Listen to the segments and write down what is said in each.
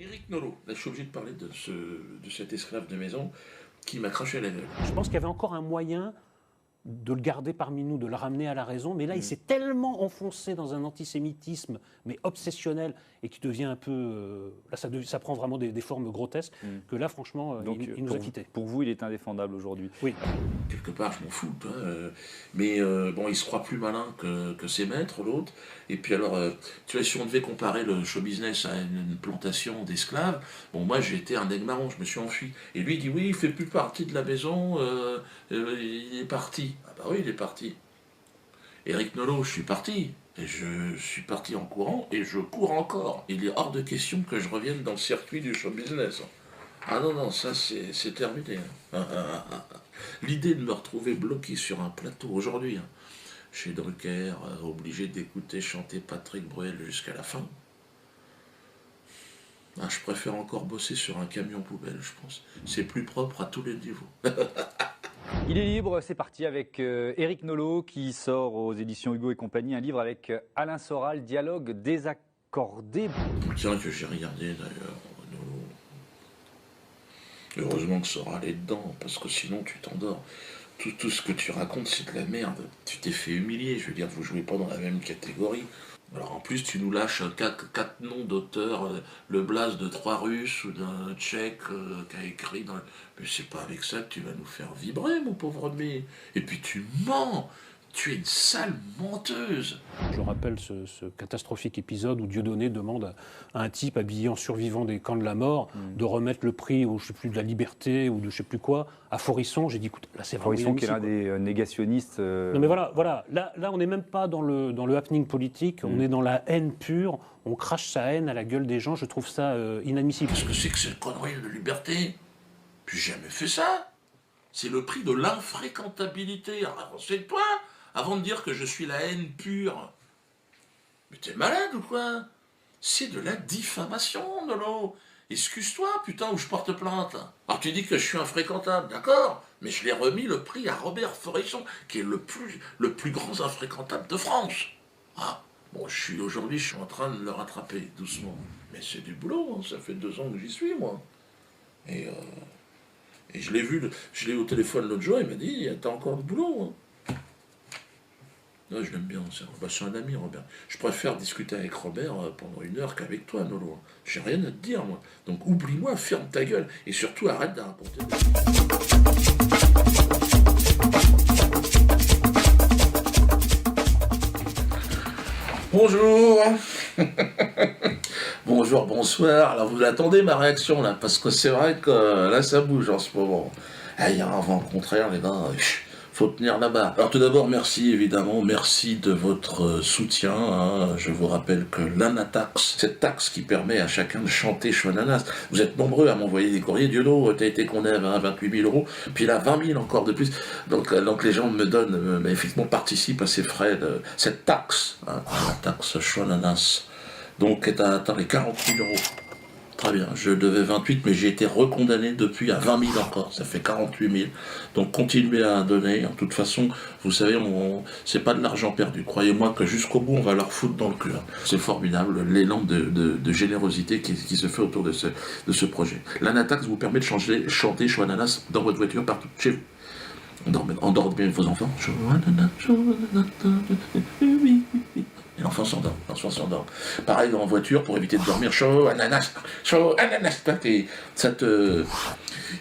Éric Nolot, là je suis obligé de parler de cet esclave de maison qui m'a craché à la gueule. Je pense qu'il y avait encore un moyen de le garder parmi nous, de le ramener à la raison, mais là il s'est tellement enfoncé dans un antisémitisme, mais obsessionnel, et qui devient un peu... là ça prend vraiment des formes grotesques, que là franchement Donc, il nous a quittés. Pour vous, il est indéfendable aujourd'hui. Oui. Quelque part, je m'en fous, mais bon, il se croit plus malin que ses maîtres, l'autre. Et puis alors, tu vois, si on devait comparer le show business à une plantation d'esclaves, bon, moi j'ai été un aigle marron, je me suis enfui. Et lui il dit oui, il fait plus partie de la maison, il est parti. Ah bah oui, il est parti. Éric Nolot, je suis parti. Et je suis parti en courant, et je cours encore. Il est hors de question que je revienne dans le circuit du show business. Ah non, non, ça c'est terminé. L'idée de me retrouver bloqué sur un plateau aujourd'hui, chez Drucker, obligé d'écouter chanter Patrick Bruel jusqu'à la fin. Ah, je préfère encore bosser sur un camion poubelle, je pense. C'est plus propre à tous les niveaux. Il est libre, c'est parti avec Éric Nolot qui sort aux éditions Hugo et compagnie un livre avec Alain Soral, Dialogue désaccordé. Tiens, que j'ai regardé d'ailleurs. Heureusement que Soral est dedans, parce que sinon tu t'endors. Tout ce que tu racontes, c'est de la merde. Tu t'es fait humilier, je veux dire, vous jouez pas dans la même catégorie. Alors en plus, tu nous lâches quatre noms d'auteurs, le blaze de 3 Russes ou d'un Tchèque qui a écrit dans... Mais c'est pas avec ça que tu vas nous faire vibrer, mon pauvre ami. Et puis tu mens. Tu es une sale menteuse. Je rappelle ce catastrophique épisode où Dieudonné demande à un type habillé en survivant des camps de la mort de remettre le prix, je sais plus, de la liberté ou de je sais plus quoi, à Forisson. J'ai dit, écoute, là c'est vraiment Forisson qui est l'un des négationnistes. Non mais voilà. Là on n'est même pas dans le happening politique, on est dans la haine pure, on crache sa haine à la gueule des gens, je trouve ça inadmissible. Qu'est-ce que c'est que cette connerie de liberté? J'ai jamais fait ça. C'est le prix de l'infréquentabilité. Renseigne-toi avant de dire que je suis la haine pure. Mais t'es malade ou quoi? C'est de la diffamation, Nolo. Excuse-toi, putain, ou je porte plainte. Alors tu dis que je suis infréquentable, d'accord, mais je l'ai remis le prix à Robert Forisson, qui est le plus grand infréquentable de France. Ah, bon, aujourd'hui, je suis en train de le rattraper, doucement. Mais c'est du boulot, ça fait 2 ans que j'y suis, moi. Et je l'ai je l'ai eu au téléphone l'autre jour, il m'a dit, t'as encore du boulot. Ouais, je l'aime bien, c'est un ami, Robert. Je préfère discuter avec Robert pendant 1 heure qu'avec toi, Nolo. J'ai rien à te dire, moi. Donc oublie-moi, ferme ta gueule, et surtout arrête de raconter. Bonjour. Bonjour, bonsoir. Alors vous attendez ma réaction là, parce que c'est vrai que là ça bouge en ce moment. Ah, il y a un vent contraire, les gars. Faut tenir la barre. Alors tout d'abord, merci évidemment, merci de votre soutien. Je vous rappelle que l'Anatax, cette taxe qui permet à chacun de chanter Chouananas, vous êtes nombreux à m'envoyer des courriers. Diodo, t'as été condamné à 28 000 euros, puis là 20 000 encore de plus. Donc les gens me donnent, effectivement participent à ces frais de cette taxe, la taxe Chouananas. Donc est à atteindre les 40 000 euros. Très bien, je devais 28, mais j'ai été recondamné depuis à 20 000 encore, ça fait 48 000. Donc continuez à donner, de toute façon, vous savez, c'est pas de l'argent perdu. Croyez-moi que jusqu'au bout, on va leur foutre dans le cul. C'est formidable, l'élan de générosité qui se fait autour de ce projet. L'Anatax vous permet de chanter Chouananas dans votre voiture, partout, chez vous. Endormez bien vos enfants. Et l'enfant s'endort. Pareil en voiture, pour éviter de dormir, chaud, ananas,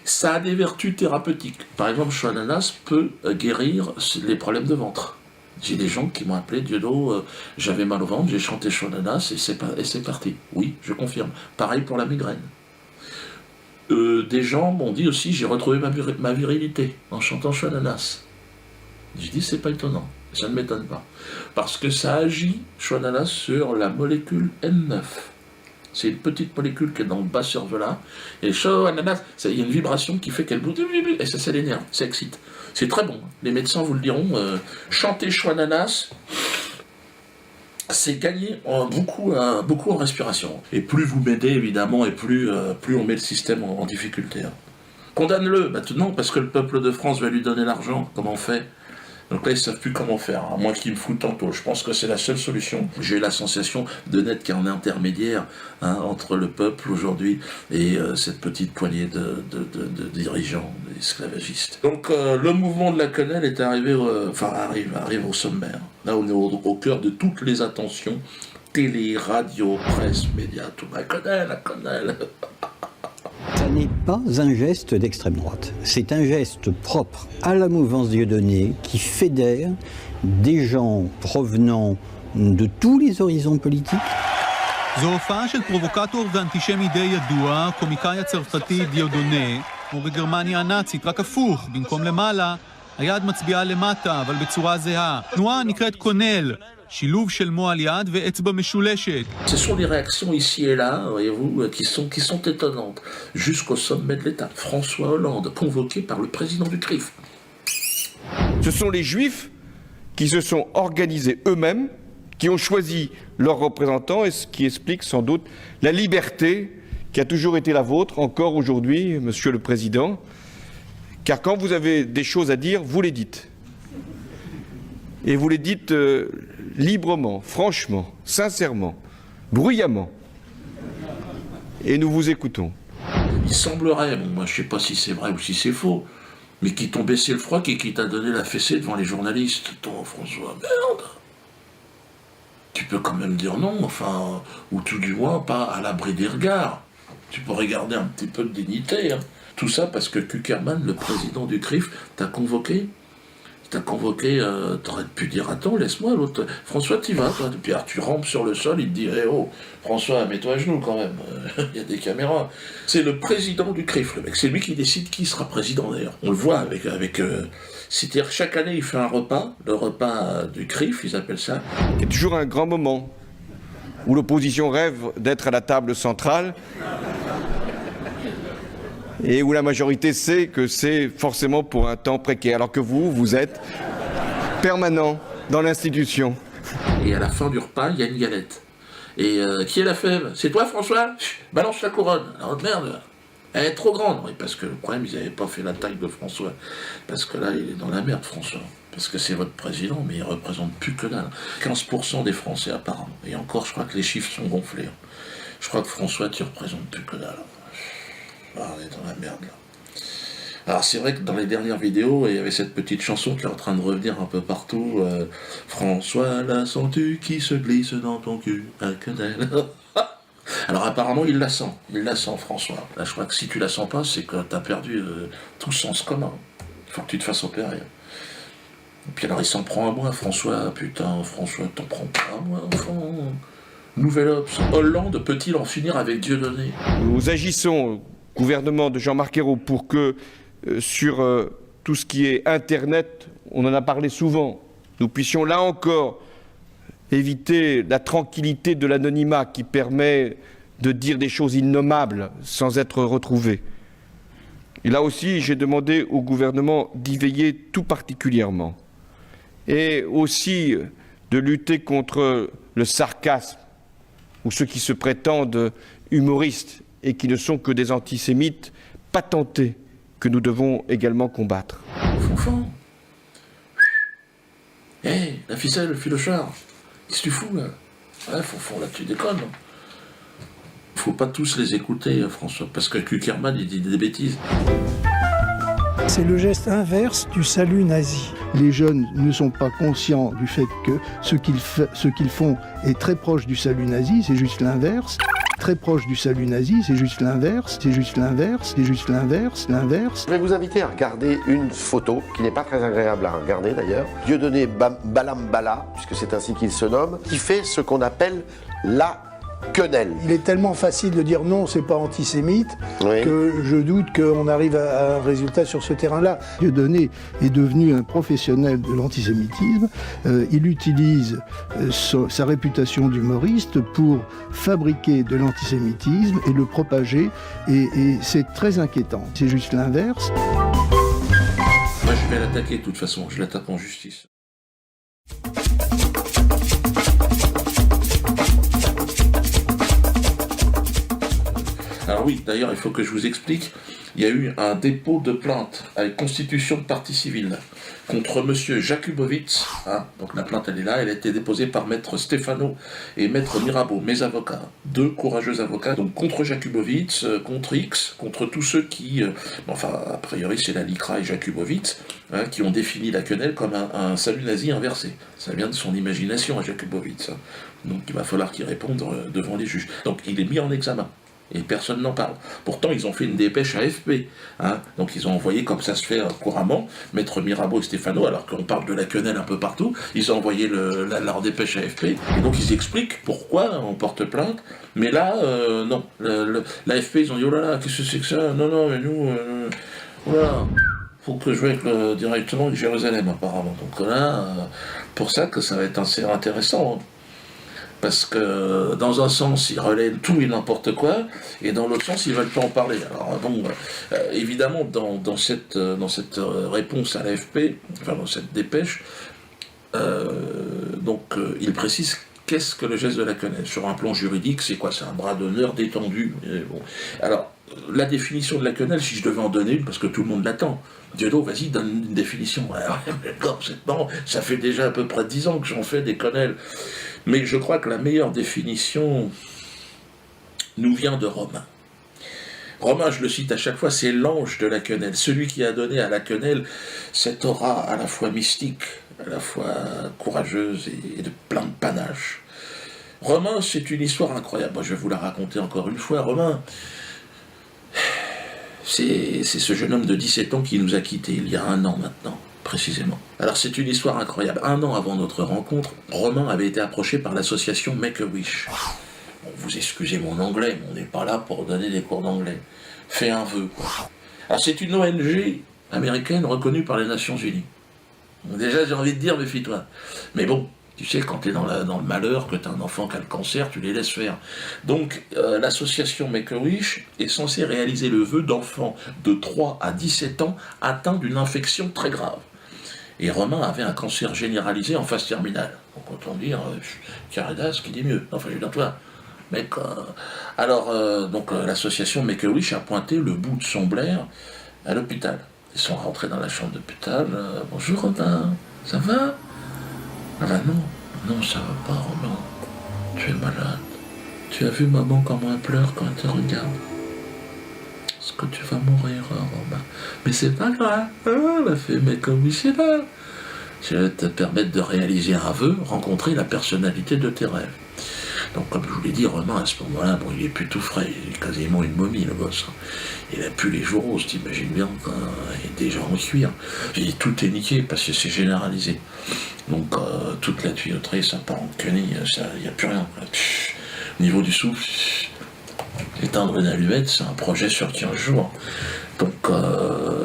ça a des vertus thérapeutiques. Par exemple, chaud ananas peut guérir les problèmes de ventre. J'ai des gens qui m'ont appelé, Diodo, j'avais mal au ventre, j'ai chanté chaud ananas et c'est parti. Oui, je confirme. Pareil pour la migraine. Des gens m'ont dit aussi, j'ai retrouvé ma virilité en chantant chaud ananas. J'ai dit, c'est pas étonnant. Ça ne m'étonne pas. Parce que ça agit, Chouananas, sur la molécule N9. C'est une petite molécule qui est dans le bas cervelas. Et Chouananas, il y a une vibration qui fait qu'elle bouge. Et ça l'énerve, ça excite. C'est très bon. Les médecins vous le diront. Chanter Chouananas, c'est gagner beaucoup en respiration. Et plus vous m'aidez, évidemment, et plus on met le système en difficulté. Condamne-le, maintenant, parce que le peuple de France va lui donner l'argent. Comment on fait ? Donc là, ils ne savent plus comment faire, à moins qu'ils me foutent en taule. Je pense que c'est la seule solution. J'ai la sensation de n'être qu'un intermédiaire entre le peuple aujourd'hui et cette petite poignée de dirigeants esclavagistes. Donc le mouvement de la quenelle est arrivé, arrive au sommaire. Là, on est au cœur de toutes les attentions. Télé, radio, presse, médias, tout. La quenelle. Ça n'est pas un geste d'extrême droite. C'est un geste propre à la mouvance Dieudonné qui fédère des gens provenant de tous les horizons politiques. זו הופעה של פרובוקטור ואנטישמי די ידוע, קומיקאי הצרפתי דיודונה, כמו בגרמניה הנאצית, רק הפוך, במקום למעלה, היד מצביעה למטה, אבל בצורה זהה. תנועה נקראת קונל, שילוב של מועל יד ואצבע משולשת. Ce sont des réactions ici et là, voyez-vous, qui sont étonnantes. Jusqu'au sommet de l'État, François Hollande, convoqué par le président du CRIF. Ce sont les Juifs qui se sont organisés eux-mêmes, qui ont choisi leurs représentants, et ce qui explique sans doute la liberté qui a toujours été la vôtre, encore aujourd'hui, Monsieur le Président, car quand vous avez des choses à dire, vous les dites. Et vous les dites librement, franchement, sincèrement, bruyamment. Et nous vous écoutons. Il semblerait, moi je ne sais pas si c'est vrai ou si c'est faux, mais qui t'ont baissé le froc et qui t'a donné la fessée devant les journalistes. Ton François, merde. Tu peux quand même dire non, enfin, ou tout du moins pas à l'abri des regards. Tu peux regarder un petit peu de dignité. Tout ça parce que Kuckerman, le président du CRIF, t'a convoqué. T'aurais pu dire attends, laisse-moi, l'autre. François, t'y vas, toi. Puis tu rampes sur le sol, il te dit oh, François, mets-toi à genoux quand même. Il y a des caméras. C'est le président du CRIF, le mec. C'est lui qui décide qui sera président d'ailleurs. On le voit avec c'est-à-dire chaque année il fait un repas, le repas du CRIF, ils appellent ça. Il y a toujours un grand moment où l'opposition rêve d'être à la table centrale. Et où la majorité sait que c'est forcément pour un temps précaire, alors que vous êtes permanent dans l'institution. Et à la fin du repas, il y a une galette. Et qui est la fève? C'est toi, François? Balance la couronne. Alors merde, elle est trop grande. Oui, parce que le problème, ils n'avaient pas fait la taille de François. Parce que là, il est dans la merde, François. Parce que c'est votre président, mais il ne représente plus que dalle. 15% des Français, apparemment. Et encore, je crois que les chiffres sont gonflés. Je crois que François, tu ne représentes plus que dalle. Ah, on est dans la merde là. Alors c'est vrai que dans les dernières vidéos, il y avait cette petite chanson qui est en train de revenir un peu partout. François, la sens-tu qui se glisse dans ton cul? Alors apparemment il la sent François. Là je crois que si tu la sens pas, c'est que t'as perdu tout sens commun. Il faut que tu te fasses opérer. Et puis alors il s'en prend à moi, François, putain, François, t'en prends pas à moi, enfant. Nouvelle Obs. Hollande peut-il en finir avec Dieudonné? Nous agissons gouvernement de Jean-Marc Ayrault pour que sur tout ce qui est Internet, on en a parlé souvent, nous puissions là encore éviter la tranquillité de l'anonymat qui permet de dire des choses innommables sans être retrouvé. Et là aussi, j'ai demandé au gouvernement d'y veiller tout particulièrement et aussi de lutter contre le sarcasme ou ceux qui se prétendent humoristes et qui ne sont que des antisémites patentés que nous devons également combattre. Fonfon. Hé, la ficelle, le filochard. Qu'est-ce que tu fous là? Ouais, Fonfon, là tu déconnes. Faut pas tous les écouter, François, parce que Kuckerman, il dit des bêtises. C'est le geste inverse du salut nazi. Les jeunes ne sont pas conscients du fait que ce qu'ils font est très proche du salut nazi, c'est juste l'inverse. Très proche du salut nazi, c'est juste l'inverse, c'est juste l'inverse, c'est juste l'inverse, l'inverse. Je vais vous inviter à regarder une photo qui n'est pas très agréable à regarder d'ailleurs. Dieudonné Balambala, puisque c'est ainsi qu'il se nomme, qui fait ce qu'on appelle la quenelle. Il est tellement facile de dire non, c'est pas antisémite, Oui. que je doute qu'on arrive à un résultat sur ce terrain-là. Dieudonné est devenu un professionnel de l'antisémitisme. Il utilise sa réputation d'humoriste pour fabriquer de l'antisémitisme et le propager. Et c'est très inquiétant. C'est juste l'inverse. Moi, je vais l'attaquer de toute façon. Je l'attaque en justice. Alors oui, d'ailleurs, il faut que je vous explique. il y a eu un dépôt de plainte avec constitution de partie civile contre monsieur Jakubowicz, hein, donc la plainte elle est là, elle a été déposée par maître Stefano et maître Mirabeau, mes avocats, 2 courageux avocats, donc contre Jakubowicz, contre X, contre tous ceux qui, enfin a priori c'est la LICRA et Jakubowicz, hein, qui ont défini la quenelle comme un salut nazi inversé. Ça vient de son imagination à Jakubowicz, hein. Donc il va falloir qu'il réponde devant les juges. Donc il est mis en examen. Et personne n'en parle. Pourtant, ils ont fait une dépêche à AFP. Hein. Donc, ils ont envoyé, comme ça se fait couramment, Maître Mirabeau et Stefano, alors qu'on parle de la quenelle un peu partout, ils ont envoyé leur dépêche à AFP. Et donc, ils expliquent pourquoi on porte plainte. Mais là, non. L'AFP, ils ont dit, oh là là, qu'est-ce que c'est que ça? Non, mais nous, voilà. Faut que je joue directement avec Jérusalem, apparemment. Donc là, pour ça que ça va être assez intéressant. Hein. Parce que dans un sens, ils relaient tout et n'importe quoi, et dans l'autre sens, ils ne veulent pas en parler. Alors bon, évidemment, dans cette réponse à l'AFP, enfin dans cette dépêche, il précise qu'est-ce que le geste de la quenelle. Sur un plan juridique, c'est quoi? C'est un bras d'honneur détendu. Bon. Alors, la définition de la quenelle, si je devais en donner une, parce que tout le monde l'attend, Dieudo, vas-y, donne une définition. Alors, c'est marrant, ça fait déjà à peu près 10 ans que j'en fais des quenelles. Mais je crois que la meilleure définition nous vient de Romain. Romain, je le cite à chaque fois, c'est l'ange de la quenelle, celui qui a donné à la quenelle cette aura à la fois mystique, à la fois courageuse et de plein de panache. Romain, c'est une histoire incroyable. Moi, je vais vous la raconter encore une fois. Romain, c'est ce jeune homme de 17 ans qui nous a quittés il y a 1 an maintenant. Précisément. Alors c'est une histoire incroyable. 1 an avant notre rencontre, Romain avait été approché par l'association Make-A-Wish. Bon, vous excusez mon anglais, mais on n'est pas là pour donner des cours d'anglais. Fais un vœu, quoi. Alors c'est une ONG américaine reconnue par les Nations Unies. Donc, déjà j'ai envie de dire, méfie-toi. Mais bon, tu sais, quand tu es dans le malheur, que tu as un enfant qui a le cancer, tu les laisses faire. Donc, l'association Make-A-Wish est censée réaliser le vœu d'enfants de 3 à 17 ans atteints d'une infection très grave. Et Romain avait un cancer généralisé en phase terminale. Donc, autant dire, Caridas qui dit mieux. Enfin, je veux dire, toi, mec. L'association Make-A-Wish a pointé le bout de son blaire à l'hôpital. Ils sont rentrés dans la chambre d'hôpital. Bonjour Romain, ça va? Ah ben non, ça va pas Romain. Tu es malade. Tu as vu maman comment elle pleure quand elle te regarde? Est-ce que tu vas mourir, Romain? Mais c'est pas grave. Elle a fait Make-A-Wish est là. Je vais te permettre de réaliser un vœu, rencontrer la personnalité de tes rêves. Donc, comme je vous l'ai dit, Romain, à ce moment-là, bon, il est plus tout frais, il est quasiment une momie, le gosse. Il a plus les joues roses, t'imagines bien, il est déjà en cuir. J'ai dit, tout est niqué, parce que c'est généralisé. Donc, toute la tuyauterie, ça part en quenille, il n'y a plus rien. Au niveau du souffle, éteindre une allumette, c'est un projet sur 15 jours. Donc,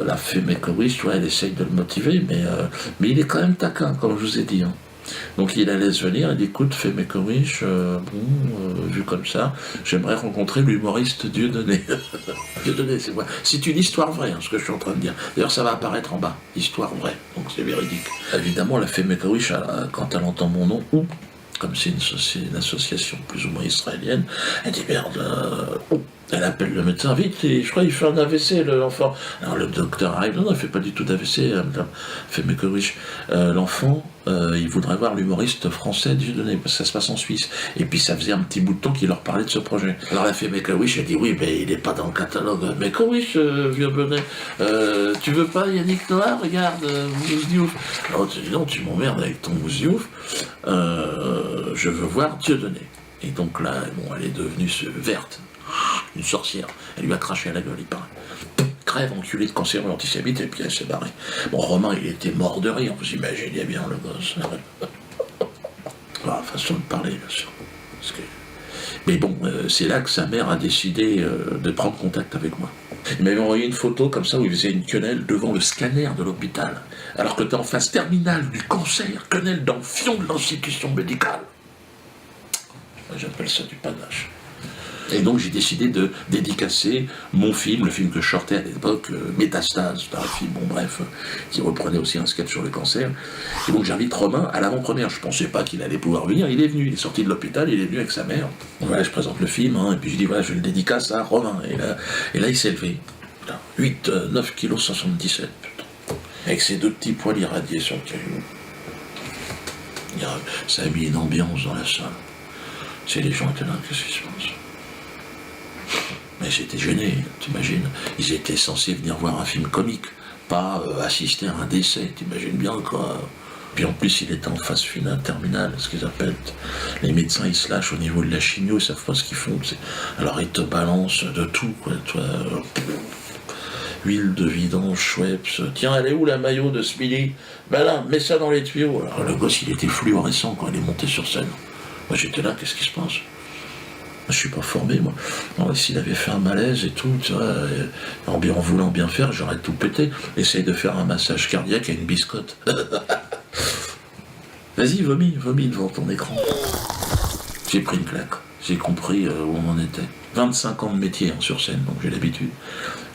la fée Make-A-Wish, elle essaye de le motiver, mais il est quand même taquin, comme je vous ai dit. Hein. Donc il la laisse venir, il dit écoute, fais Make-A-Wish, vu comme ça, j'aimerais rencontrer l'humoriste Dieudonné. Dieudonné, c'est quoi? C'est une histoire vraie, hein, ce que je suis en train de dire. D'ailleurs, ça va apparaître en bas, histoire vraie, donc c'est véridique. Évidemment, la fée Make-A-Wish, quand elle entend mon nom, ou comme c'est une association plus ou moins israélienne, elle dit merde, elle appelle le médecin vite, et je crois qu'il fait un AVC, l'enfant. Alors le docteur arrive, non, il fait pas du tout d'AVC, elle fait Make-A-Wish. L'enfant, il voudrait voir l'humoriste français Dieudonné, parce que ça se passe en Suisse. Et puis ça faisait un petit bout de temps qu'il leur parlait de ce projet. Alors elle fait Make-A-Wish, elle dit oui, mais il n'est pas dans le catalogue. Make-A-Wish, Dieudonné, tu veux pas Yannick Noah, regarde, Mousse Diouf. Alors tu dis non, tu m'emmerdes avec ton Mousse Diouf, je veux voir Dieudonné. Et donc là, bon, elle est devenue verte. Une sorcière, elle lui a craché à la gueule, il paraît. Crève, enculé de cancéreux antisémite, et puis elle s'est barrée. Bon, Romain, il était mort de rire, vous imaginez bien le gosse. Voilà, façon de parler, bien sûr. Mais bon, c'est là que sa mère a décidé de prendre contact avec moi. Il m'avait envoyé une photo comme ça où il faisait une quenelle devant le scanner de l'hôpital. Alors que tu es en phase terminale du cancer, quenelle dans le fion de l'institution médicale. J'appelle ça du panache. Et donc j'ai décidé de dédicacer mon film, le film que je sortais à l'époque, Métastase, un film, bon bref, qui reprenait aussi un sketch sur le cancer. Et donc j'invite Romain à l'avant-première. Je pensais pas qu'il allait pouvoir venir, il est venu, il est sorti de l'hôpital, il est venu avec sa mère. Donc voilà, je présente le film, et puis je dis voilà, je le dédicace à Romain. Et là il s'est levé. 9 kg 77, putain. Avec ses 2 petits poils irradiés sur le caillou. Ça a mis une ambiance dans la salle. C'est les gens étaient là, qu'est-ce qui se passe? Mais j'étais gêné, t'imagines. Ils étaient censés venir voir un film comique, pas assister à un décès, t'imagines bien quoi. Puis en plus, il était en phase finale, terminale, ce qu'ils appellent. Les médecins, ils se lâchent au niveau de la chimio, ils savent pas ce qu'ils font. Alors ils te balancent de tout, quoi. Toi, huile de vidange, Schweppes. Tiens, elle est où la maillot de Smiley? Ben là, mets ça dans les tuyaux. Alors le gosse, il était fluorescent quand il est monté sur scène. Moi, j'étais là, qu'est-ce qui se passe? Je suis pas formé, moi. Non, s'il avait fait un malaise et tout, tu vois, en voulant bien faire, j'aurais tout pété. Essaye de faire un massage cardiaque à une biscotte. Vas-y, vomis devant ton écran. J'ai pris une claque. J'ai compris où on en était. 25 ans de métier sur scène, donc j'ai l'habitude.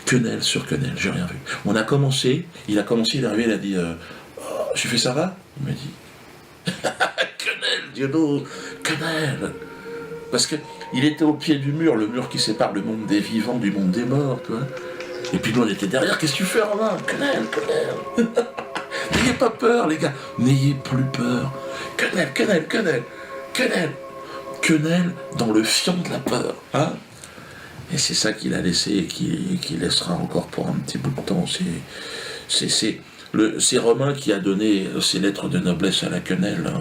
Quenelle sur quenelle, j'ai rien vu. On a commencé, il est arrivé, il a dit j'ai fait ça va? Il m'a dit quenelle, Diodo, quenelle. Parce que il était au pied du mur, le mur qui sépare le monde des vivants du monde des morts, tu vois. Et puis nous on était derrière, qu'est-ce que tu fais Romain? Quenelle. N'ayez pas peur les gars, n'ayez plus peur. Quenelle dans le fion de la peur, hein. Et c'est ça qu'il a laissé et qu'il laissera encore pour un petit bout de temps. C'est Romain qui a donné ses lettres de noblesse à la quenelle, hein.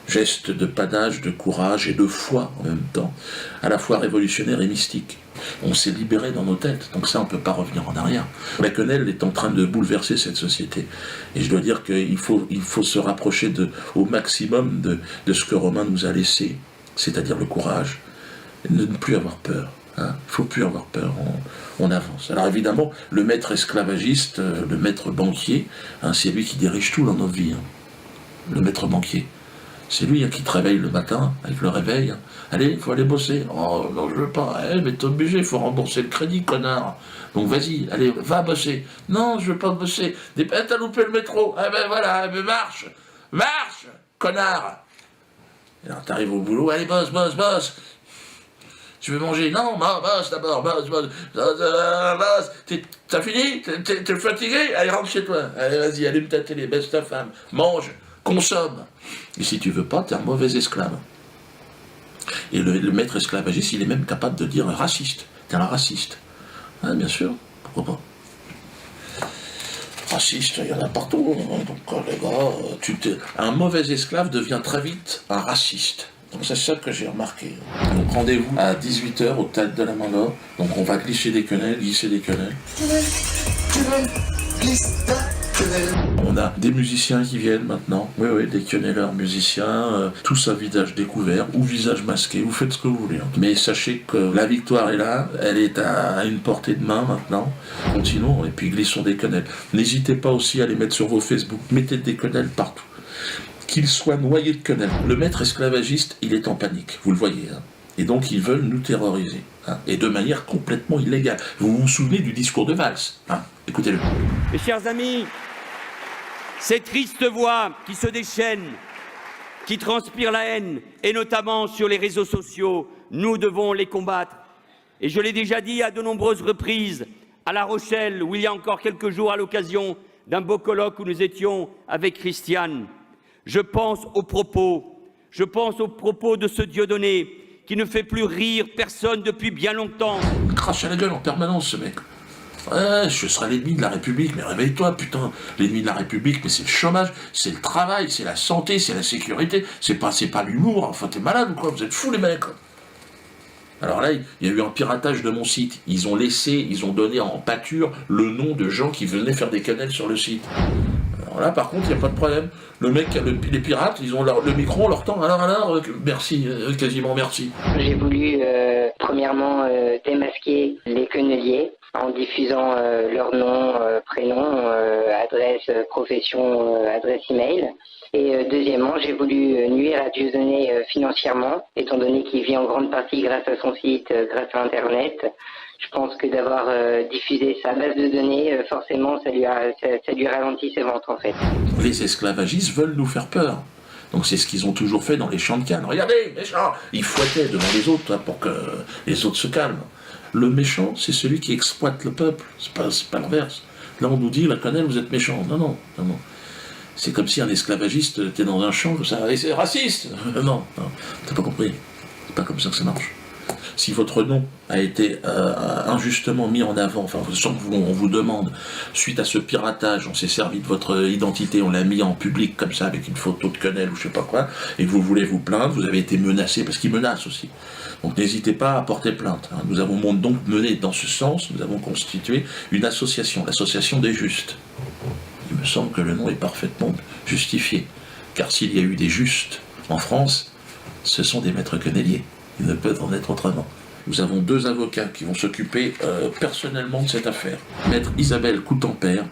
Geste de panache, de courage et de foi en même temps, à la fois révolutionnaire et mystique. On s'est libéré dans nos têtes, donc ça on ne peut pas revenir en arrière. La quenelle est en train de bouleverser cette société. Et je dois dire qu'il faut se rapprocher au maximum de ce que Romain nous a laissé, c'est-à-dire le courage, et de ne plus avoir peur. Il ne faut plus avoir peur, on avance. Alors évidemment, le maître esclavagiste, le maître banquier, hein, c'est lui qui dirige tout dans notre vie. Hein. Le maître banquier. C'est lui qui te réveille le matin, avec le réveil. Allez, il faut aller bosser. Oh non, je veux pas. Mais t'es obligé, il faut rembourser le crédit, connard. Donc vas-y, allez, va bosser. Non, je veux pas bosser. T'as loupé le métro. Ah ben voilà, mais marche, connard. Et alors t'arrives au boulot, allez, bosse. Tu veux manger? Non, bosse d'abord, bosse. T'as fini? T'es fatigué? Allez, rentre chez toi. Allez, vas-y, allume ta télé, baisse ta femme, mange. Consomme. Et si tu veux pas, t'es un mauvais esclave. Et le maître esclavagiste, il est même capable de dire raciste. T'es un raciste. Ah, bien sûr, pourquoi pas. Raciste, il y en a partout. Hein. Donc les gars, un mauvais esclave devient très vite un raciste. Donc c'est ça que j'ai remarqué. Donc rendez-vous à 18h au Théâtre de la Main-d'Or. Donc on va glisser des quenelles. On a des musiciens qui viennent maintenant, oui, des quenelleurs musiciens, tous à visage découvert ou visage masqué, vous faites ce que vous voulez. Hein. Mais sachez que la victoire est là, elle est à une portée de main maintenant. Continuons et puis glissons des quenelles. N'hésitez pas aussi à les mettre sur vos Facebook, mettez des quenelles partout. Qu'ils soient noyés de quenelles. Le maître esclavagiste, il est en panique, vous le voyez. Hein. Et donc ils veulent nous terroriser, hein, et de manière complètement illégale. Vous vous souvenez du discours de Valls, hein. Écoutez-le. Mes chers amis, ces tristes voix qui se déchaînent, qui transpirent la haine, et notamment sur les réseaux sociaux, nous devons les combattre. Et je l'ai déjà dit à de nombreuses reprises, à La Rochelle, où il y a encore quelques jours, à l'occasion d'un beau colloque où nous étions avec Christiane. Je pense aux propos de ce Dieudonné qui ne fait plus rire personne depuis bien longtemps. Il crache à la gueule en permanence, ce mec. Ouais, je serai l'ennemi de la République, mais réveille-toi, putain. L'ennemi de la République, mais c'est le chômage, c'est le travail, c'est la santé, c'est la sécurité, c'est pas l'humour. Enfin, t'es malade ou quoi? Vous êtes fous, les mecs. Alors là, il y a eu un piratage de mon site. Ils ont donné en pâture le nom de gens qui venaient faire des quenelles sur le site. Alors là, par contre, il n'y a pas de problème. Le mec, les pirates, ils ont le micro, on leur tend. Alors, merci, quasiment merci. J'ai voulu, premièrement, démasquer les queneliers en diffusant leur nom, prénom, adresse, profession, adresse email. Et deuxièmement, j'ai voulu nuire à Dieudonné financièrement, étant donné qu'il vit en grande partie grâce à son site, grâce à Internet. Je pense que d'avoir diffusé sa base de données, forcément, ça lui ralentit ses ventes, en fait. Les esclavagistes veulent nous faire peur. Donc c'est ce qu'ils ont toujours fait dans les champs de Cannes. Regardez, méchants, ils fouettaient devant les autres pour que les autres se calment. Le méchant, c'est celui qui exploite le peuple. C'est pas l'inverse. Là, on nous dit, la cannelle, vous êtes méchant. Non. C'est comme si un esclavagiste était dans un champ, comme ça, et c'est raciste. Non, t'as pas compris. C'est pas comme ça que ça marche. Si votre nom a été injustement mis en avant, enfin, sans qu'on vous demande, suite à ce piratage, on s'est servi de votre identité, on l'a mis en public comme ça, avec une photo de quenelle ou je sais pas quoi, et que vous voulez vous plaindre, vous avez été menacé, parce qu'ils menacent aussi. Donc n'hésitez pas à porter plainte. Nous avons donc mené dans ce sens, nous avons constitué une association, l'association des justes. Il me semble que le nom est parfaitement justifié, car s'il y a eu des justes en France, ce sont des maîtres quenelliers. Il ne peut en être autrement. Nous avons 2 avocats qui vont s'occuper personnellement de cette affaire. Maître Isabelle Coutempère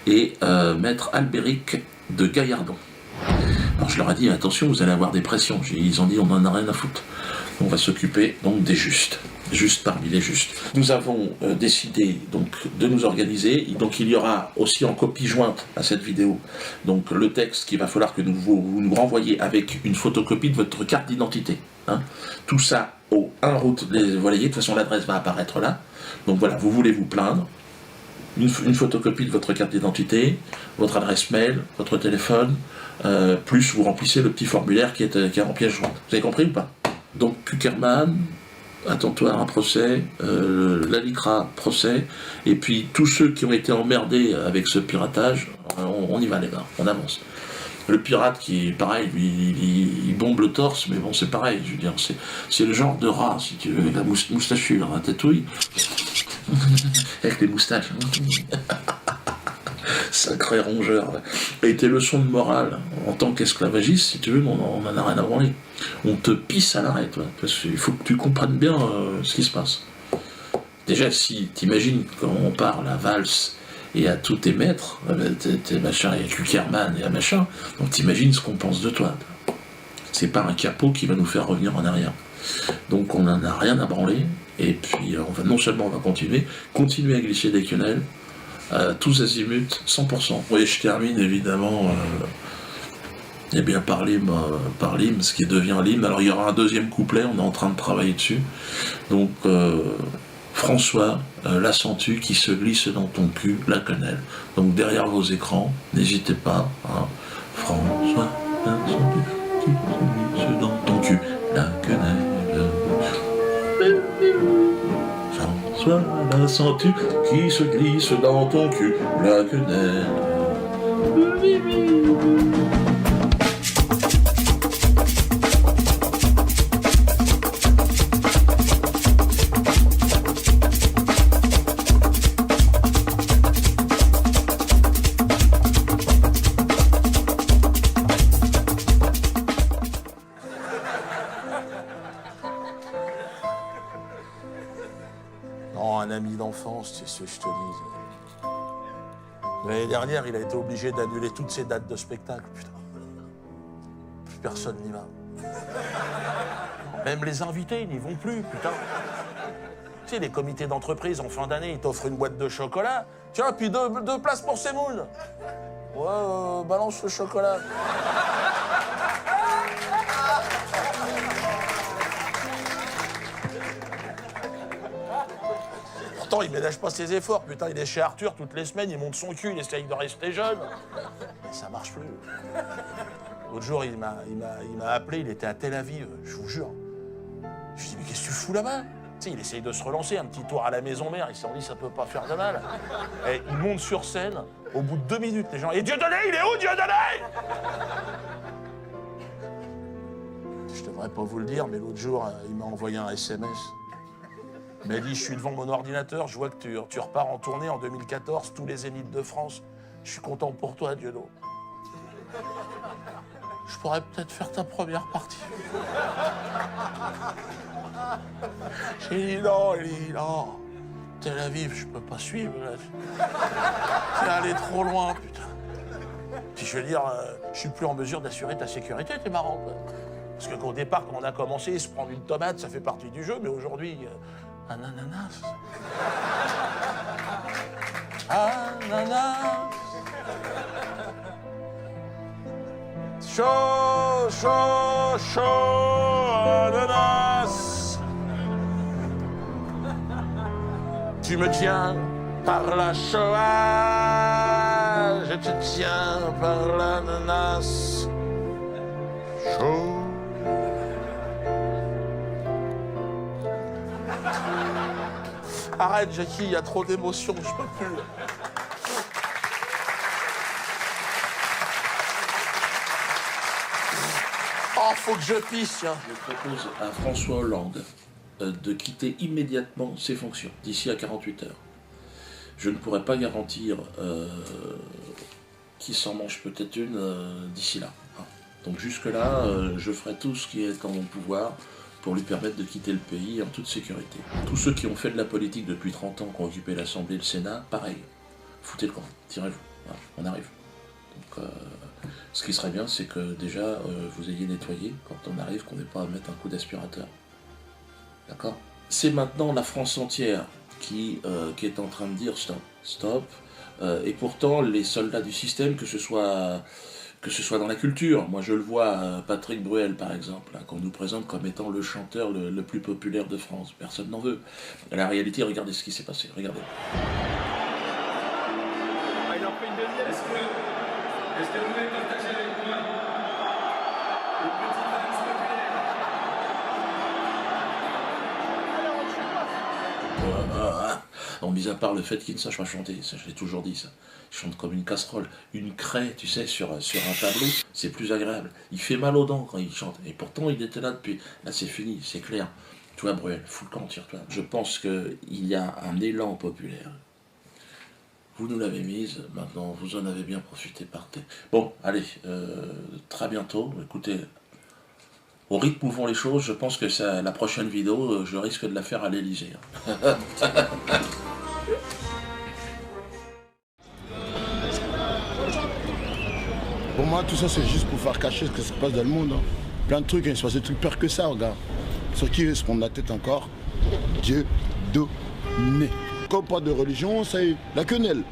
et Maître Albéric de Gaillardon. Alors je leur ai dit, attention, vous allez avoir des pressions. Ils ont dit, on n'en a rien à foutre. On va s'occuper donc des justes parmi les justes. Nous avons décidé donc de nous organiser, donc il y aura aussi en copie jointe à cette vidéo, donc le texte qu'il va falloir que vous nous renvoyiez avec une photocopie de votre carte d'identité. Tout ça au 1 route des Voiliers, de toute façon l'adresse va apparaître là. Donc voilà, vous voulez vous plaindre, une photocopie de votre carte d'identité, votre adresse mail, votre téléphone, plus vous remplissez le petit formulaire qui est en pièce jointe. Vous avez compris ou pas? Donc Kuckerman, attends-toi à un procès, l'ALICRA, procès, et puis tous ceux qui ont été emmerdés avec ce piratage, on y va les gars, on avance. Le pirate qui, pareil, lui, il bombe le torse, mais bon, c'est pareil, je veux dire, c'est le genre de rat, si tu veux, avec la moustachure, la tatouille, avec les moustaches. Sacré rongeur. Et tes leçons de morale, en tant qu'esclavagiste, si tu veux, on n'en a rien à branler. On te pisse à l'arrêt, toi, parce qu'il faut que tu comprennes bien ce qui se passe. Déjà, si t'imagines comment on parle à valse et à tous tes maîtres, tes machins, et à Kuckerman et à machin, donc t'imagines ce qu'on pense de toi. C'est pas un capot qui va nous faire revenir en arrière. Donc on n'en a rien à branler, et puis non seulement on va continuer à glisser des quenelles, tous azimuts, 100%. Oui, je termine évidemment par l'hymne, ce qui devient l'hymne. Alors il y aura un deuxième couplet, on est en train de travailler dessus. Donc François, la sens-tu qui se glisse dans ton cul, la quenelle. Donc derrière vos écrans, n'hésitez pas. François, la sens-tu qui se glisse dans ton cul, la quenelle. François, la sens-tu qui se glisse dans ton cul, la quenelle. Non, un ami d'enfance, c'est ce que je te dis. L'année dernière, il a été obligé d'annuler toutes ses dates de spectacle, putain. Plus personne n'y va. Même les invités, ils n'y vont plus, putain. Tu sais, les comités d'entreprise, en fin d'année, ils t'offrent une boîte de chocolat. Tiens, puis deux places pour Semoun. Ouais, balance le chocolat. Pourtant, il ménage pas ses efforts. Putain, il est chez Arthur toutes les semaines, il monte son cul, il essaye de rester jeune. Mais ça marche plus. L'autre jour, il m'a appelé, il était à Tel Aviv, je vous jure. Je lui ai dit, mais qu'est-ce que tu fous là-bas? Tu sais, il essaye de se relancer, un petit tour à la maison mère, il s'en dit, ça peut pas faire de mal. Et il monte sur scène, au bout de 2 minutes, les gens, et Dieudonné, il est où, Dieudonné? Je devrais pas vous le dire, mais l'autre jour, il m'a envoyé un SMS. Il m'a dit, je suis devant mon ordinateur, je vois que tu repars en tournée en 2014, tous les Zéniths de France. Je suis content pour toi, Dieudonné. Je pourrais peut-être faire ta première partie. J'ai dit non, il dit non. Tel Aviv, je peux pas suivre. C'est allé trop loin, putain. Puis je veux dire, je suis plus en mesure d'assurer ta sécurité, t'es marrant, quoi. Parce qu'au départ, quand on a commencé, se prendre une tomate, ça fait partie du jeu, mais aujourd'hui, un ananas. Ananas. Chaud, chaud, chaud, ananas. Tu me tiens par la Shoah, je te tiens par la menace. Chaud. Arrête, Jackie, il y a trop d'émotions, je peux plus. Oh, faut que je pisse. Je propose à François Hollande de quitter immédiatement ses fonctions, d'ici à 48 heures. Je ne pourrais pas garantir qu'il s'en mange peut-être une d'ici là. Donc jusque-là, je ferai tout ce qui est en mon pouvoir pour lui permettre de quitter le pays en toute sécurité. Tous ceux qui ont fait de la politique depuis 30 ans, qui ont occupé l'Assemblée et le Sénat, pareil. Foutez le camp, tirez-vous. Voilà, on arrive. Donc, ce qui serait bien, c'est que déjà, vous ayez nettoyé quand on arrive, qu'on n'ait pas à mettre un coup d'aspirateur. D'accord ? C'est maintenant la France entière qui est en train de dire stop, stop. Et pourtant, les soldats du système, que ce soit dans la culture, moi je le vois, Patrick Bruel par exemple, hein, qu'on nous présente comme étant le chanteur le plus populaire de France, personne n'en veut. La réalité, regardez ce qui s'est passé, regardez. Il en fait une deuxième. Est-ce que vous pouvez partager avec moi le petit valse populaire? Bon, mis à part le fait qu'il ne sache pas chanter, ça je l'ai toujours dit ça. Il chante comme une casserole, une craie, tu sais, sur un tableau, c'est plus agréable. Il fait mal aux dents quand il chante, et pourtant il était là depuis. Là c'est fini, c'est clair. Tu vois Bruel, fous le camp, tire-toi. Je pense qu'il y a un élan populaire. Vous nous l'avez mise, maintenant vous en avez bien profité, partez. Bon, allez, très bientôt, écoutez, au rythme où vont les choses, je pense que la prochaine vidéo, je risque de la faire à l'Elysée. Pour moi, tout ça, c'est juste pour faire cacher ce qui se passe dans le monde. Hein. Plein de trucs, il se passe des trucs pires que ça, regarde. Sur qui se prendre la tête encore? Dieu donné. Comme pas de religion, c'est la quenelle.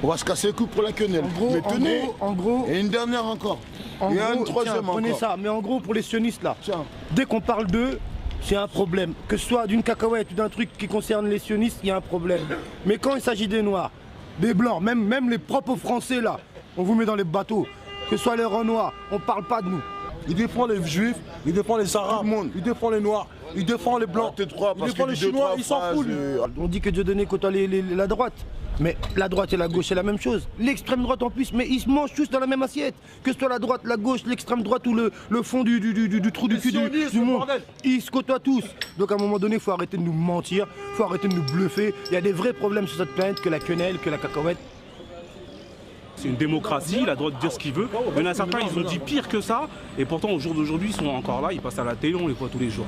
On va se casser le cou pour la quenelle. Mais tenez, en gros, et une dernière encore. Et une troisième encore. Prenez ça, mais en gros, pour les sionistes là, dès qu'on parle d'eux, c'est un problème. Que ce soit d'une cacahuète ou d'un truc qui concerne les sionistes, il y a un problème. Mais quand il s'agit des noirs, des blancs, même les propres français là, on vous met dans les bateaux. Que ce soit les Renois, on parle pas de nous. Il défend les juifs, il défend les arabes, il défend les noirs, il défend les blancs, il défend les chinois, il s'en fout lui. On dit que Dieudonné côtoie la droite. Mais la droite et la gauche c'est la même chose. L'extrême droite en plus, mais ils se mangent tous dans la même assiette. Que ce soit la droite, la gauche, l'extrême droite ou le fond du trou du cul du monde. Ils se côtoient tous. Donc à un moment donné, il faut arrêter de nous mentir, il faut arrêter de nous bluffer. Il y a des vrais problèmes sur cette planète que la quenelle, que la cacahuète. C'est une démocratie, la droite dit ce qu'il veut. Il y en a certains, ils ont dit pire que ça, et pourtant au jour d'aujourd'hui, ils sont encore là, ils passent à la télé, on les voit tous les jours.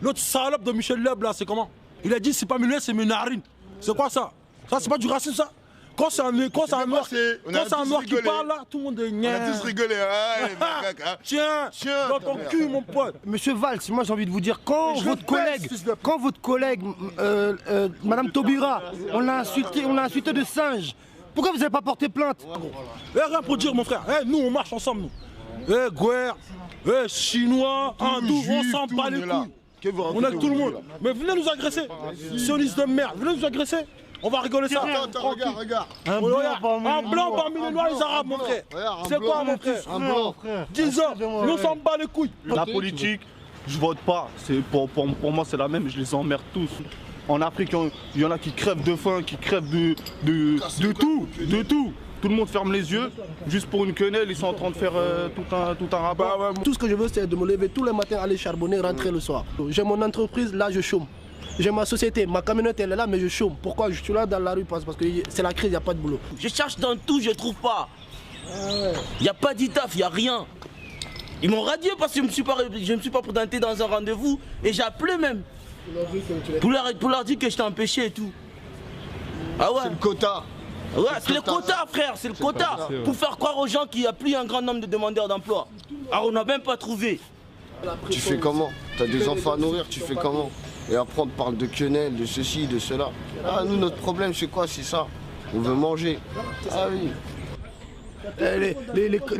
L'autre salope de Michel Leb là, c'est comment? Il a dit c'est pas mes lunettes, c'est mes narines. C'est quoi ça? Ça c'est pas du racisme ça? Quand c'est un noir qui parle là, tout le monde est gnien. On a tous rigolé, hein. Tiens, dans ton cul mon pote. Monsieur Valls, moi j'ai envie de vous dire, quand votre collègue, Madame Taubira, on l'a insulté de singe. Pourquoi vous n'avez pas porté plainte? Rien pour dire mon frère, nous on marche ensemble nous. Guerre, Chinois, hindous, on s'en bat les couilles. On a tout le monde. Mais venez nous agresser. Sionistes de merde, venez nous agresser. On va rigoler ça. Attends, regarde. Un blanc parmi les noirs et les arabes mon frère. C'est quoi mon frère? Un blanc. 10 ans, nous on s'en bat les couilles. La politique, je vote pas. Pour moi c'est la même, je les emmerde tous. En Afrique, il y en a qui crèvent de faim, qui crèvent de tout. Tout le monde ferme les yeux, juste pour une quenelle, ils sont en train de faire tout un rabat. Tout ce que je veux, c'est de me lever tous les matins, aller charbonner, rentrer le soir. J'ai mon entreprise, là je chôme. J'ai ma société, ma camionnette elle est là, mais je chôme. Pourquoi je suis là dans la rue? Parce que c'est la crise, il n'y a pas de boulot. Je cherche dans tout, je trouve pas. Il n'y a pas d'ITAF, il n'y a rien. Ils m'ont radié parce que je ne me suis pas présenté dans un rendez-vous et j'ai appelé même. Pour leur dire que je t'ai empêché et tout. Ah ouais. C'est le quota. Ouais, c'est le quota frère, c'est le quota. Pour faire croire aux gens qu'il n'y a plus un grand nombre de demandeurs d'emploi. Alors on n'a même pas trouvé. Tu fais comment? T'as des enfants à nourrir, tu fais comment? Et après on te parle de quenelle, de ceci, de cela. Ah nous notre problème c'est quoi? C'est ça. On veut manger. Ah oui.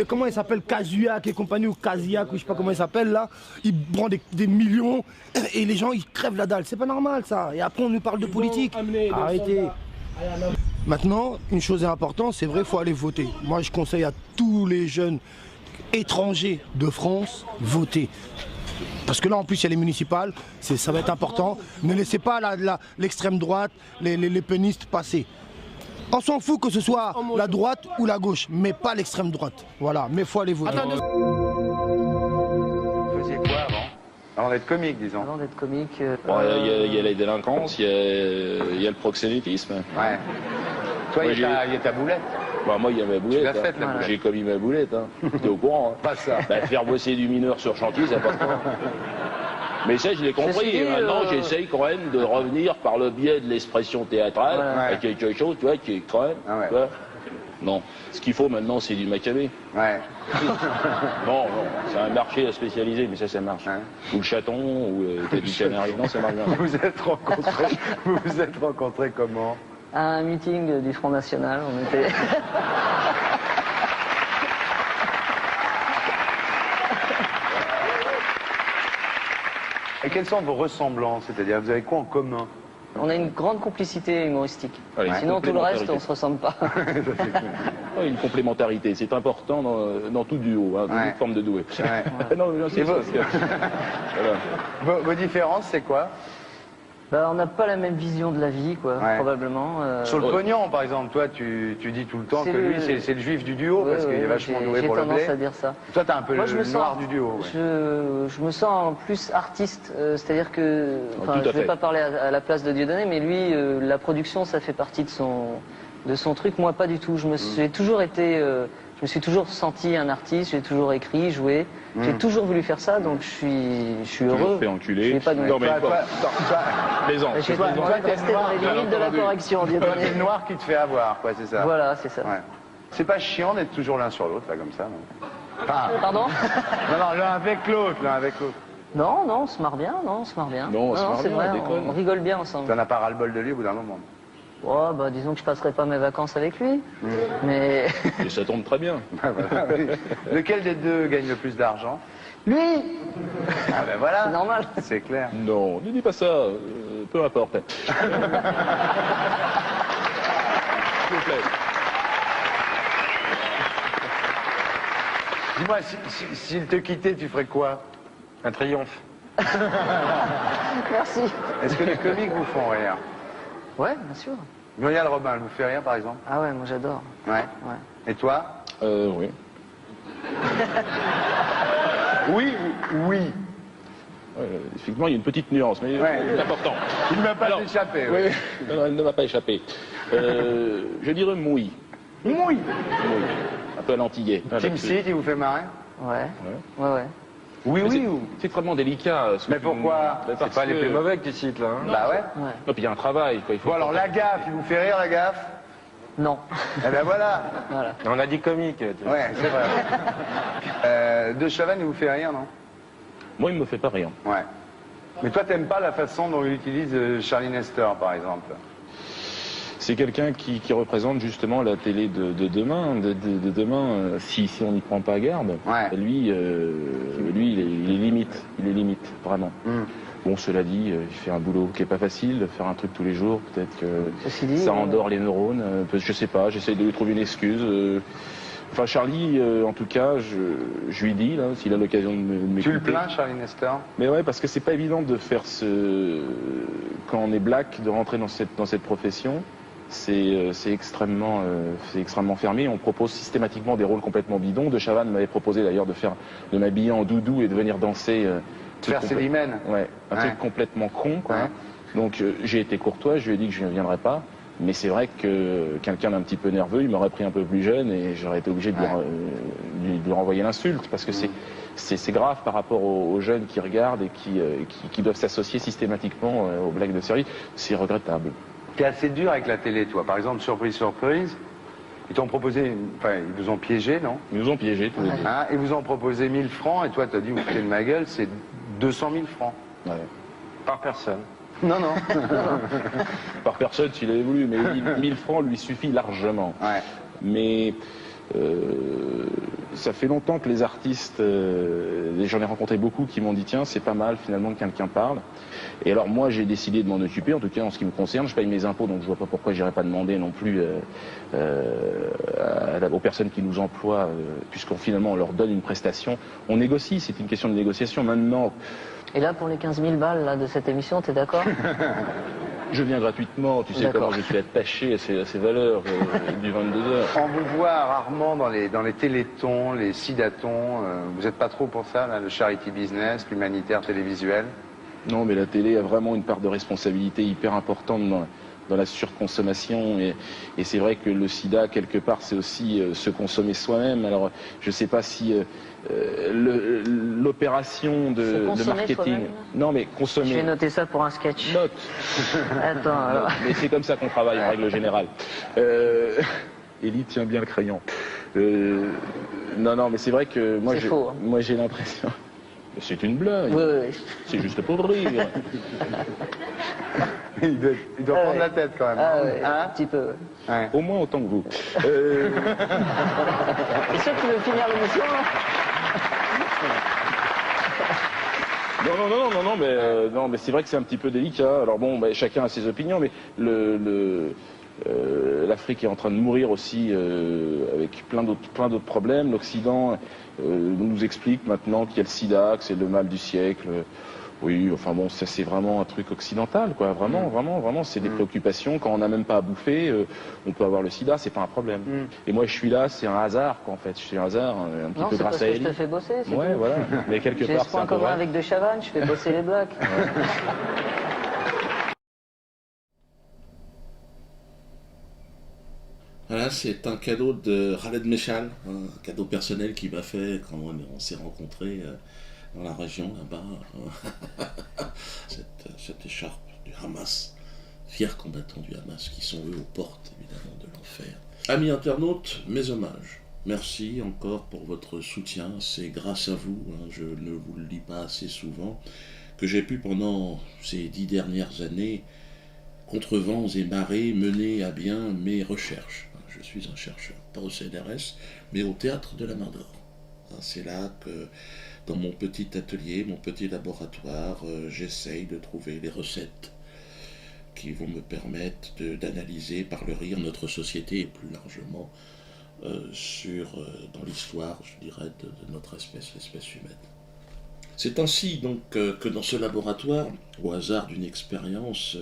comment il s'appelle, Kazuyak et compagnie, ou Kaziak, ou je sais pas comment il s'appelle là, il prend des millions et les gens ils crèvent la dalle. C'est pas normal ça. Et après on nous parle de politique. Arrêtez. Maintenant, une chose est importante, c'est vrai, il faut aller voter. Moi je conseille à tous les jeunes étrangers de France, voter. Parce que là en plus il y a les municipales, ça va être important. Ne laissez pas l'extrême droite, les pénistes passer. On s'en fout que ce soit la droite ou la gauche, mais pas l'extrême droite. Voilà, mais il faut aller voter. Vous faisiez quoi avant? Avant d'être comique, disons. Avant d'être comique. Il y a la délinquance, il y a le proxénétisme. Ouais. Toi, il y a ta boulette. Bah, moi, il y a ma boulette. Tu l'as faite, la boulette. J'ai commis ma boulette. Hein. T'es au courant. Hein. Pas ça. Bah, faire bosser du mineur sur chantier, ça passe pas. Mais ça, je l'ai compris. Et maintenant, j'essaye quand même de revenir par le biais de l'expression théâtrale à quelque chose, tu vois, qui est quand même. Tu vois, non. Ce qu'il faut maintenant, c'est du macabé. Ouais. Non, c'est un marché spécialisé, mais ça marche. Ouais. Ou le chaton, ou t'as du canari. Non, ça marche bien. Vous vous êtes rencontrés comment? À un meeting du Front National, on était... Et quelles sont vos ressemblances? C'est-à-dire, vous avez quoi en commun? On a une grande complicité humoristique. Ouais, sinon, tout le reste, on ne se ressemble pas. Une complémentarité, c'est important dans tout duo, hein, dans toute forme de doué. Ouais. Non, c'est parce que... voilà. Vos différences, c'est quoi? Bah, on n'a pas la même vision de la vie, quoi, probablement. Sur le pognon, par exemple, toi, tu dis tout le temps que lui, c'est le juif du duo, parce qu'il est vachement doué pour le blé. J'ai tendance à dire ça. Toi, t'as un peu le noir du duo. Je me sens plus artiste, c'est-à-dire que... je ne vais pas parler à la place de Dieudonné, mais lui, la production, ça fait partie de son truc. Moi, pas du tout. Je me suis toujours senti un artiste, j'ai toujours écrit, joué. J'ai toujours voulu faire ça, donc je suis heureux. Fait enculer. Je pas de... Non, mais plaisant. J'ai pas besoin de rester dans les limites de la correction. C'est le noir qui te fait avoir, quoi, c'est ça. Voilà, c'est ça. Ouais. C'est pas chiant d'être toujours l'un sur l'autre, là, comme ça, non? Pardon? Non, l'un avec l'autre, Non, on se marre bien, on se marre bien. Non, c'est vrai, on rigole bien ensemble. T'en as pas ras-le-bol de lui au bout d'un moment? Oh, bah, disons que je passerai pas mes vacances avec lui, mais... Et ça tombe très bien. Oui. Lequel des deux gagne le plus d'argent? Lui! Ah ben voilà. C'est normal. C'est clair. Non, ne dis pas ça, peu importe. S'il vous plaît. Dis-moi, s'il te quittait, tu ferais quoi? Un triomphe. Merci. Est-ce que les comiques vous font rire? Ouais, bien sûr. Muriel Robin, elle vous fait rire, par exemple? Ah ouais, moi j'adore. Ouais. Et toi? Oui. Oui. Effectivement, il y a une petite nuance, mais c'est important. Il ne m'a pas échappé. Oui. Non, elle ne m'a pas échappé. Je dirais moui. Moui. Un peu à l'antillais. Team Seed, il vous fait marrer? Ouais. Oui, ou... C'est extrêmement délicat. Mais pourquoi? C'est pas les plus mauvais que tu cites, là. Hein. Bah ouais. Non, puis il y a un travail. Quoi. Bon, alors la gaffe, il vous fait rire, la gaffe? Non. Eh ben voilà. On a dit comique. Ouais, c'est vrai. De Chavannes, il vous fait rire, non? Moi, il me fait pas rire. Ouais. Mais toi, t'aimes pas la façon dont il utilise Charlie Nestor, par exemple? C'est quelqu'un qui représente justement la télé de demain. De demain, si on n'y prend pas garde, lui, il est limite. Il est limite, vraiment. Bon, cela dit, il fait un boulot qui est pas facile, de faire un truc tous les jours. Peut-être que ça endort les neurones. Je sais pas, j'essaye de lui trouver une excuse. Enfin, Charlie, en tout cas, je lui dis, là, s'il a l'occasion de m'écouter. Tu le plains, Charlie Nestor? Mais ouais, parce que c'est pas évident de faire quand on est black, de rentrer dans cette profession. C'est extrêmement fermé. On propose systématiquement des rôles complètement bidons. De Chavannes m'avait proposé d'ailleurs de m'habiller en doudou et de venir danser. Faire ses limens. Ouais, un truc complètement con, quoi. Donc j'ai été courtois, je lui ai dit que je ne viendrais pas. Mais c'est vrai que quelqu'un d'un petit peu nerveux, il m'aurait pris un peu plus jeune et j'aurais été obligé de lui renvoyer l'insulte parce que c'est grave par rapport aux jeunes qui regardent et qui doivent s'associer systématiquement aux blagues de série. C'est regrettable. T'es assez dur avec la télé, toi. Par exemple, surprise, ils t'ont proposé, ils vous ont piégé, non? Ils nous ont piégés tous les deux. Ils vous ont proposé 1000 francs et toi, t'as dit, vous foutez de ma gueule, c'est 200 000 francs. Ouais. Par personne. Non. Par personne s'il avait voulu, mais 1000 francs lui suffit largement. Ouais. Mais Ça fait longtemps que les artistes, j'en ai rencontré beaucoup qui m'ont dit tiens c'est pas mal finalement que quelqu'un parle. Et alors moi j'ai décidé de m'en occuper, en tout cas en ce qui me concerne, je paye mes impôts donc je vois pas pourquoi j'irais pas demander non plus aux personnes qui nous emploient, puisqu'on finalement on leur donne une prestation, on négocie, c'est une question de négociation maintenant. Et là pour les 15 000 balles là, de cette émission, t'es d'accord? Je viens gratuitement, tu sais comment je suis attaché à ces valeurs du 22h. On vous voit rarement dans les télétons, les sidatons. Vous n'êtes pas trop pour ça, là, le charity business, l'humanitaire télévisuel? Non, mais la télé a vraiment une part de responsabilité hyper importante dans la surconsommation. Et c'est vrai que le sida, quelque part, c'est aussi se consommer soi-même. Alors, je ne sais pas si l'opération de marketing... Non, mais consommer... Je vais noter ça pour un sketch. Note. Attends, alors... Non, mais c'est comme ça qu'on travaille, en règle générale. Élie, tiens bien le crayon. Non, mais c'est vrai que moi, j'ai l'impression... C'est une blague. Oui. C'est juste pour rire. Il doit prendre la tête quand même. Un petit peu. Ouais. Au moins autant que vous. T'es sûr que tu veux finir l'émission là? Non, mais c'est vrai que c'est un petit peu délicat. Alors bon, chacun a ses opinions, mais l'Afrique est en train de mourir aussi avec plein d'autres problèmes. L'Occident nous explique maintenant qu'il y a le sida, que c'est le mal du siècle. Oui, enfin bon, ça c'est vraiment un truc occidental, quoi. Vraiment, c'est des préoccupations. Quand on n'a même pas à bouffer, on peut avoir le sida, c'est pas un problème. Et moi, je suis là, c'est un hasard, quoi, en fait. Je suis un hasard, un petit peu grâce à Elie. Je te fais bosser, c'est ouais, tout. Voilà. Mais quelque part, c'est un peu vrai. Avec De Chavannes, je fais bosser les blacks. Voilà, c'est un cadeau de Khaled Meshal, un cadeau personnel qu'il m'a fait quand on s'est rencontrés dans la région là-bas. Cette écharpe du Hamas, fiers combattants du Hamas qui sont eux aux portes évidemment de l'enfer. Amis internautes, mes hommages. Merci encore pour votre soutien, c'est grâce à vous, je ne vous le dis pas assez souvent, que j'ai pu pendant ces 10 dernières années, contre vents et marées, mener à bien mes recherches. Je suis un chercheur, pas au CNRS, mais au Théâtre de la Main d'Or. C'est là que, dans mon petit atelier, mon petit laboratoire, j'essaye de trouver les recettes qui vont me permettre d'analyser par le rire notre société et plus largement dans l'histoire, je dirais, de notre espèce, l'espèce humaine. C'est ainsi donc que dans ce laboratoire, au hasard d'une expérience,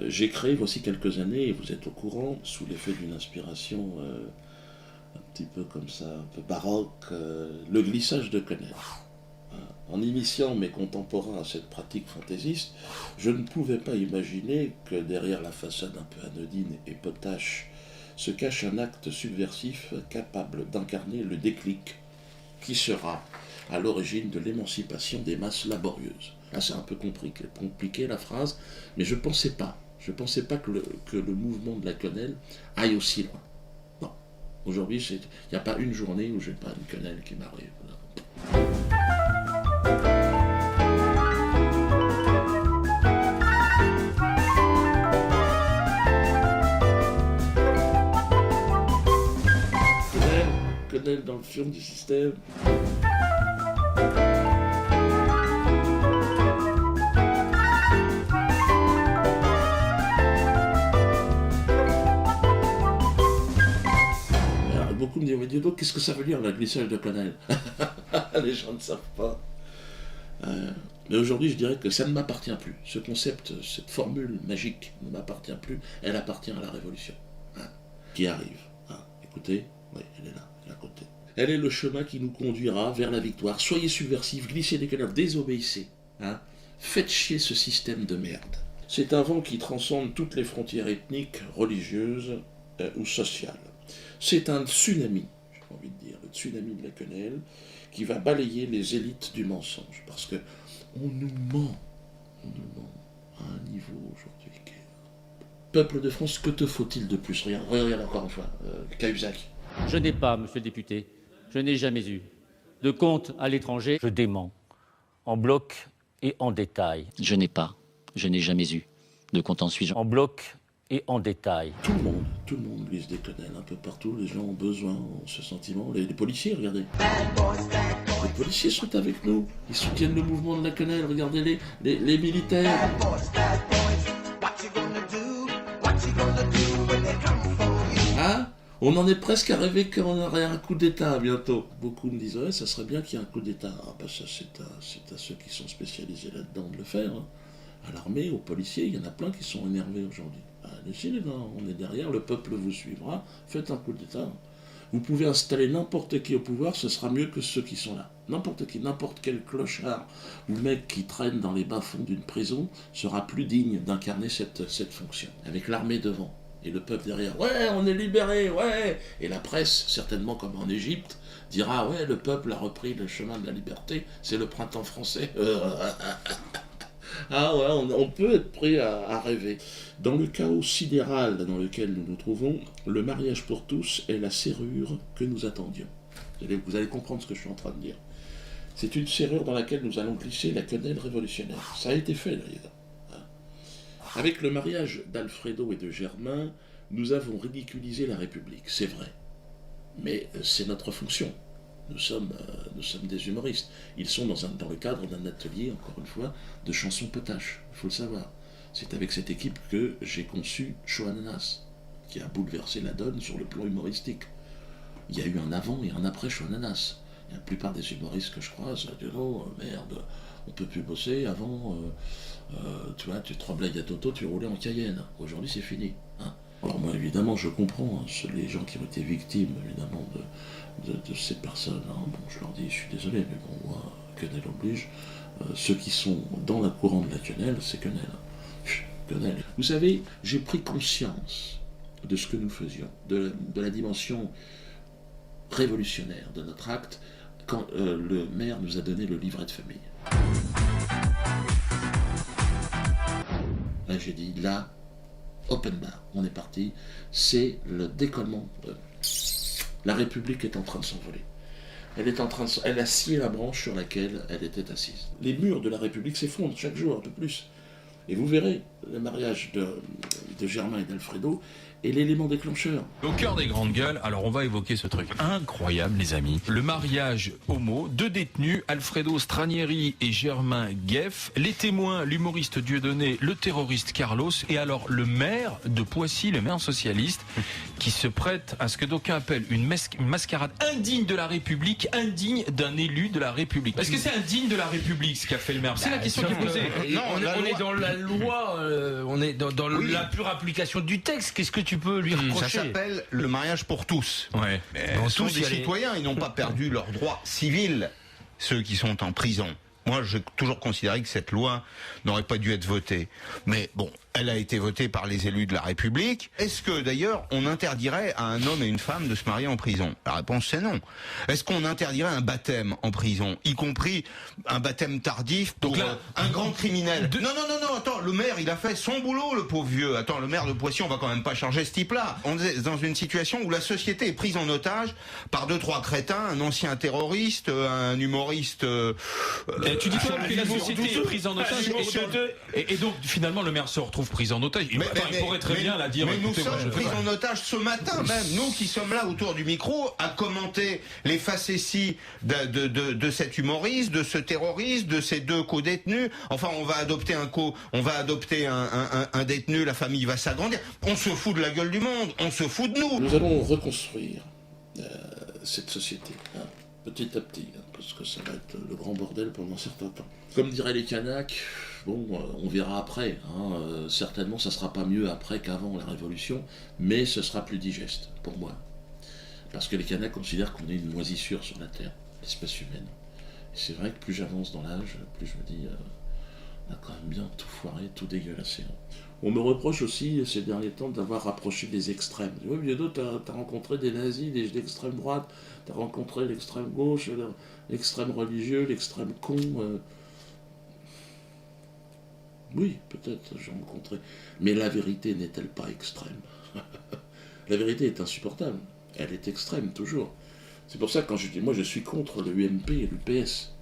j'ai créé voici quelques années, et vous êtes au courant, sous l'effet d'une inspiration un petit peu comme ça, un peu baroque, le glissage de Quesnel. En initiant mes contemporains à cette pratique fantaisiste, je ne pouvais pas imaginer que derrière la façade un peu anodine et potache se cache un acte subversif capable d'incarner le déclic qui sera à l'origine de l'émancipation des masses laborieuses. Là, c'est un peu compliqué la phrase, mais je ne pensais pas que le mouvement de la quenelle aille aussi loin. Non. Aujourd'hui, il n'y a pas une journée où je n'ai pas une quenelle qui m'arrive. Quenelle dans le fion du système. Beaucoup me disent, mais dis donc, qu'est-ce que ça veut dire, le glissage de Quesnel? Les gens ne savent pas. Mais aujourd'hui, je dirais que ça ne m'appartient plus. Ce concept, cette formule magique ne m'appartient plus. Elle appartient à la Révolution, qui arrive. Écoutez, oui, elle est là, elle est à côté. Elle est le chemin qui nous conduira vers la victoire. Soyez subversifs, glissez des canards, désobéissez. Faites chier ce système de merde. C'est un vent qui transcende toutes les frontières ethniques, religieuses ou sociales. C'est un tsunami, j'ai envie de dire, le tsunami de la quenelle, qui va balayer les élites du mensonge. Parce que on nous ment à un niveau aujourd'hui. Peuple de France, que te faut-il de plus? Regarde encore une fois, Cahuzac. Je n'ai pas, monsieur le député, je n'ai jamais eu de compte à l'étranger. Je dément, en bloc et en détail. Je n'ai jamais eu de compte en Suisse. En bloc et en détail. Tout le monde lise des quenelles un peu partout, les gens ont besoin, ont ce sentiment. Les policiers, regardez. Les policiers sont avec nous, ils soutiennent le mouvement de la quenelle, regardez les militaires. Hein? On en est presque à rêver qu'on aurait un coup d'État bientôt. Beaucoup me disent, ouais, ça serait bien qu'il y ait un coup d'État. Ah bah ça, c'est à ceux qui sont spécialisés là-dedans de le faire. Hein. À l'armée, aux policiers, il y en a plein qui sont énervés aujourd'hui. Allez-y les gars, on est derrière, le peuple vous suivra, faites un coup d'État. Vous pouvez installer n'importe qui au pouvoir, ce sera mieux que ceux qui sont là. N'importe qui, n'importe quel clochard ou mec qui traîne dans les bas-fonds d'une prison sera plus digne d'incarner cette fonction. Avec l'armée devant. Et le peuple derrière, ouais, on est libéré, ouais. Et la presse, certainement comme en Égypte, dira, ouais, le peuple a repris le chemin de la liberté, c'est le printemps français. Ah ouais, on peut être prêt à rêver. Dans le chaos sidéral dans lequel nous nous trouvons, le mariage pour tous est la serrure que nous attendions. Vous allez comprendre ce que je suis en train de dire. C'est une serrure dans laquelle nous allons glisser la quenelle révolutionnaire. Ça a été fait d'ailleurs. Avec le mariage d'Alfredo et de Germain, nous avons ridiculisé la République, c'est vrai. Mais c'est notre fonction. Nous sommes des humoristes. Ils sont dans le cadre d'un atelier, encore une fois, de chansons potaches, il faut le savoir. C'est avec cette équipe que j'ai conçu Chaud Ananas, qui a bouleversé la donne sur le plan humoristique. Il y a eu un avant et un après Chaud Ananas. La plupart des humoristes que je croise disent « Oh merde, on peut plus bosser, avant, tu vois, tu te blagues à Toto, tu roulais en Cayenne. Aujourd'hui c'est fini. Hein. » Alors moi évidemment je comprends, hein, les gens qui ont été victimes évidemment de ces personnes, hein. Bon, je leur dis je suis désolé, mais bon moi, quenelle oblige, ceux qui sont dans le courant de la quenelle, c'est quenelle. Quenelle. Vous savez, j'ai pris conscience de ce que nous faisions, de la dimension révolutionnaire de notre acte, quand le maire nous a donné le livret de famille. Là j'ai dit, là, open bar, on est parti, c'est le décollement. La République est en train de s'envoler. Elle a scié la branche sur laquelle elle était assise. Les murs de la République s'effondrent chaque jour, un peu plus. Et vous verrez, le mariage de Germain et d'Alfredo est l'élément déclencheur. Au cœur des grandes gueules, alors on va évoquer ce truc incroyable, les amis. Le mariage homo, 2 détenus, Alfredo Stranieri et Germain Gueff, les témoins, l'humoriste Dieudonné, le terroriste Carlos, et alors le maire de Poissy, le maire socialiste, qui se prête à ce que d'aucuns appellent une mascarade indigne de la République, indigne d'un élu de la République. Est-ce que c'est indigne de la République ce qu'a fait le maire? C'est la question qui est posée. Non, on est dans la loi, on est dans la pure application du texte. Qu'est-ce que tu peux lui reprocher? Ça s'appelle le mariage pour tous. Ouais. Ils sont des citoyens, ils n'ont pas perdu leurs droits civils, ceux qui sont en prison. Moi, j'ai toujours considéré que cette loi n'aurait pas dû être votée. Mais bon, elle a été votée par les élus de la République. Est-ce que, d'ailleurs, on interdirait à un homme et une femme de se marier en prison? La réponse, c'est non. Est-ce qu'on interdirait un baptême en prison, y compris un baptême tardif pour un grand criminel? Non, attends, le maire, il a fait son boulot, le pauvre vieux. Attends, le maire de Poissy, on va quand même pas charger ce type-là. On est dans une situation où la société est prise en otage par 2-3 crétins, un ancien terroriste, un humoriste... tu dis quoi que la société est prise en otage et donc finalement le maire se retrouve pris en otage. Il pourrait très bien la dire. Mais nous sommes pris en otage ce matin même. Nous qui sommes là autour du micro à commenter les facéties de cet humoriste, de ce terroriste, de ces 2 co-détenus. Enfin, on va adopter un détenu, la famille va s'agrandir. On se fout de la gueule du monde. On se fout de nous. Nous allons reconstruire cette société, hein, petit à petit, hein, parce que ça va être le grand bordel pendant un certain temps. Comme diraient les Kanaks, bon, on verra après. Hein, certainement, ça sera pas mieux après qu'avant la Révolution, mais ce sera plus digeste, pour moi. Parce que les Kanaks considèrent qu'on est une moisissure sur la Terre, l'espèce humaine. Et c'est vrai que plus j'avance dans l'âge, plus je me dis, on a quand même bien tout foiré, tout dégueulassé. Hein. On me reproche aussi, ces derniers temps, d'avoir rapproché des extrêmes. Oui, Biodo, t'as rencontré des nazis, l'extrême droite, t'as rencontré l'extrême gauche, l'extrême religieux, l'extrême con... Oui, peut-être, j'ai rencontré. Mais la vérité n'est-elle pas extrême? La vérité est insupportable. Elle est extrême, toujours. C'est pour ça que quand je dis, moi je suis contre le UMP et l'UPS.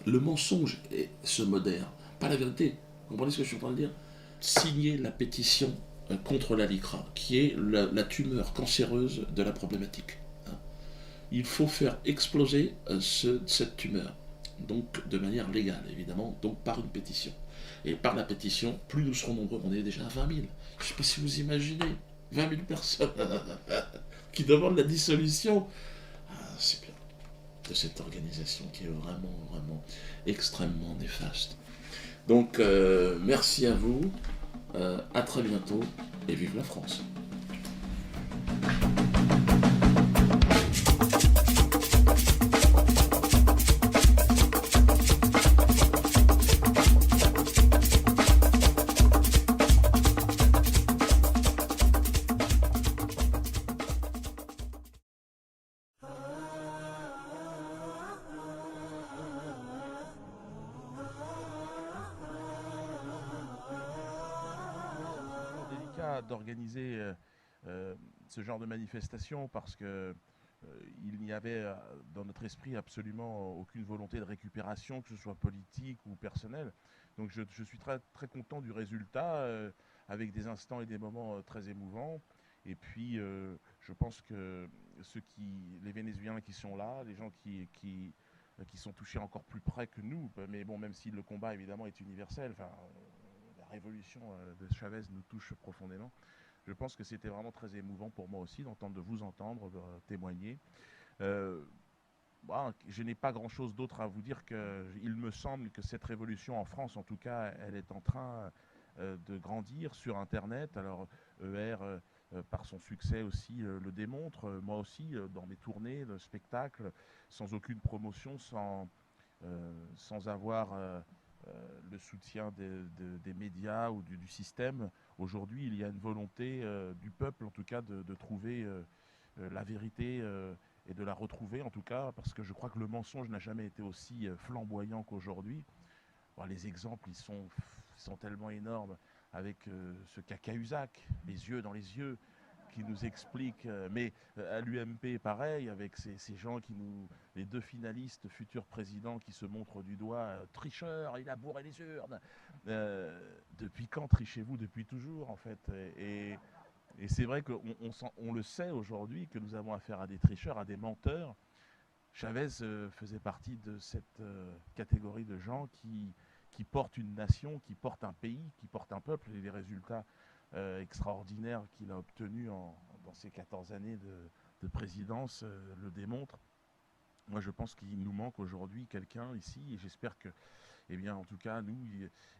Le mensonge se modère, pas la vérité. Vous comprenez ce que je suis en train de dire? Signer la pétition contre la LICRA, qui est la tumeur cancéreuse de la problématique. Il faut faire exploser cette tumeur, donc de manière légale, évidemment, donc par une pétition. Et par la pétition, plus nous serons nombreux, on est déjà à 20 000. Je ne sais pas si vous imaginez, 20 000 personnes qui demandent la dissolution. C'est bien, de cette organisation qui est vraiment, vraiment extrêmement néfaste. Donc, merci à vous, à très bientôt, et vive la France. D'organiser ce genre de manifestation parce que il n'y avait dans notre esprit absolument aucune volonté de récupération, que ce soit politique ou personnelle. Donc je suis très, très content du résultat, avec des instants et des moments très émouvants. Et puis je pense que les Vénézuéliens qui sont là, les gens qui sont touchés encore plus près que nous, mais bon, même si le combat évidemment est universel, enfin, la révolution de Chavez nous touche profondément. Je pense que c'était vraiment très émouvant pour moi aussi de vous entendre témoigner. Bon, je n'ai pas grand-chose d'autre à vous dire qu'il me semble que cette révolution en France, en tout cas, elle est en train de grandir sur Internet. Alors ER, par son succès aussi, le démontre. Moi aussi, dans mes tournées, le spectacle, sans aucune promotion, sans avoir le soutien des médias ou du système. Aujourd'hui, il y a une volonté du peuple, en tout cas, de trouver la vérité et de la retrouver, en tout cas, parce que je crois que le mensonge n'a jamais été aussi flamboyant qu'aujourd'hui. Bon, les exemples, ils sont tellement énormes, avec ce Cacahuzac, les yeux dans les yeux, qui nous explique, mais à l'UMP pareil, avec ces gens les deux finalistes, futurs présidents, qui se montrent du doigt, tricheur, il a bourré les urnes. Depuis quand trichez-vous? Depuis toujours, en fait. Et c'est vrai qu'on le sait aujourd'hui, que nous avons affaire à des tricheurs, à des menteurs. Chavez faisait partie de cette catégorie de gens qui portent une nation, qui portent un pays, qui portent un peuple, et les résultats extraordinaire qu'il a obtenu dans ces 14 années de présidence le démontre. Moi, je pense qu'il nous manque aujourd'hui quelqu'un ici, et j'espère que, eh bien, en tout cas, nous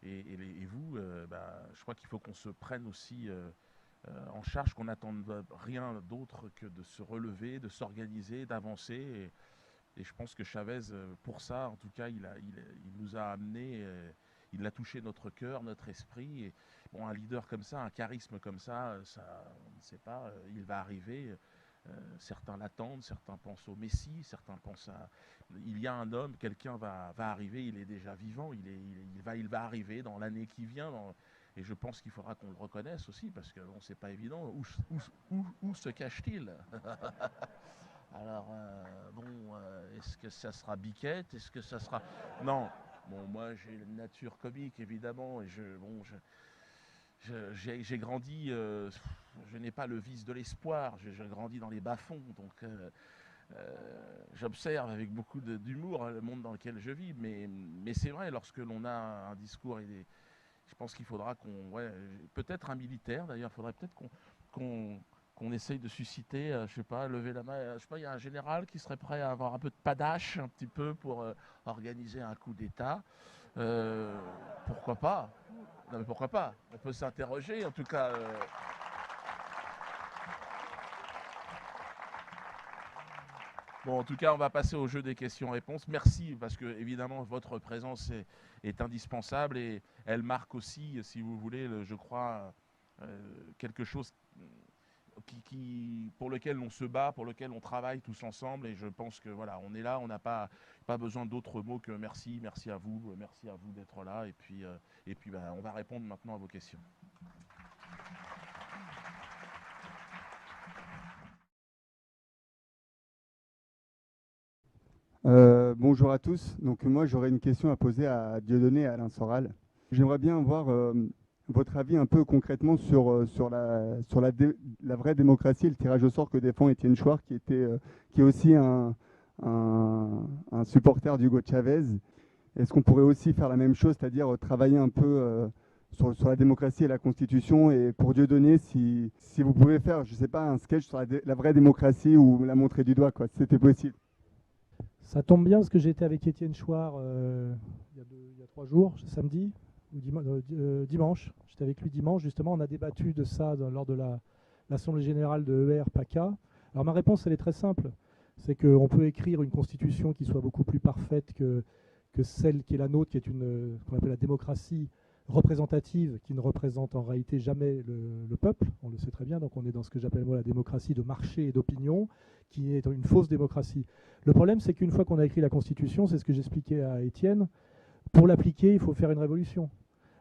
et vous, je crois qu'il faut qu'on se prenne aussi en charge, qu'on n'attende rien d'autre que de se relever, de s'organiser, d'avancer. Et je pense que Chavez, pour ça, en tout cas, il nous a amené, il a touché notre cœur, notre esprit. Et bon, un leader comme ça, un charisme comme ça, on ne sait pas, il va arriver. Certains l'attendent, certains pensent au Messie, certains pensent à... Il y a un homme, quelqu'un va arriver, il est déjà vivant, il va arriver dans l'année qui vient. Et je pense qu'il faudra qu'on le reconnaisse aussi, parce que bon, c'est pas évident. Où se cache-t-il? Alors, est-ce que ça sera Biquette? Est-ce que ça sera... Non. Bon, moi, j'ai une nature comique, évidemment, et j'ai grandi, je n'ai pas le vice de l'espoir, j'ai grandi dans les bas-fonds, donc j'observe avec beaucoup d'humour le monde dans lequel je vis, mais c'est vrai, lorsque l'on a un discours, je pense qu'il faudra peut-être un militaire, d'ailleurs, il faudrait peut-être qu'on essaye de susciter, je sais pas, lever la main, je sais pas, il y a un général qui serait prêt à avoir un peu de panache, un petit peu, pour organiser un coup d'État. Pourquoi pas? Non mais pourquoi pas? On peut s'interroger, en tout cas. Bon, en tout cas, on va passer au jeu des questions-réponses. Merci, parce que évidemment, votre présence est indispensable et elle marque aussi, si vous voulez, je crois, quelque chose pour lequel on se bat, pour lequel on travaille tous ensemble. Et je pense que voilà, on est là, on n'a pas besoin d'autres mots que merci à vous d'être là. Et puis on va répondre maintenant à vos questions. Bonjour à tous. Donc moi j'aurais une question à poser à Dieudonné et à Alain Soral. J'aimerais bien voir votre avis un peu concrètement sur la vraie démocratie et le tirage au sort que défend Étienne Chouard, qui est aussi un supporter d'Hugo Chavez. Est-ce qu'on pourrait aussi faire la même chose, c'est-à-dire travailler un peu sur la démocratie et la Constitution, et pour Dieudonné, si vous pouvez faire, je ne sais pas, un sketch sur la vraie démocratie ou la montrer du doigt, quoi, si c'était possible. Ça tombe bien parce que j'ai été avec Étienne Chouard il y a 3 jours, samedi ou dimanche. J'étais avec lui dimanche, justement, on a débattu de ça lors de l'Assemblée Générale de ER PACA. Alors ma réponse, elle est très simple, c'est qu'on peut écrire une constitution qui soit beaucoup plus parfaite que celle qui est la nôtre, qui est ce qu'on appelle la démocratie représentative, qui ne représente en réalité jamais le peuple, on le sait très bien, donc on est dans ce que j'appelle moi la démocratie de marché et d'opinion, qui est une fausse démocratie. Le problème, c'est qu'une fois qu'on a écrit la Constitution, c'est ce que j'expliquais à Étienne, pour l'appliquer, il faut faire une révolution.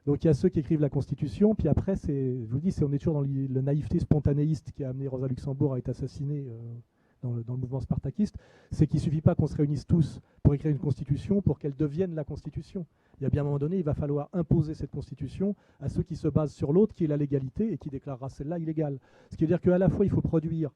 Donc il y a ceux qui écrivent la Constitution, puis après, je vous dis, on est toujours dans la naïveté spontanéiste qui a amené Rosa Luxembourg à être assassinée dans le mouvement spartakiste, c'est qu'il ne suffit pas qu'on se réunisse tous pour écrire une Constitution pour qu'elle devienne la Constitution. Il y a bien un moment donné, il va falloir imposer cette Constitution à ceux qui se basent sur l'autre, qui est la légalité, et qui déclarera celle-là illégale. Ce qui veut dire qu'à la fois, il faut produire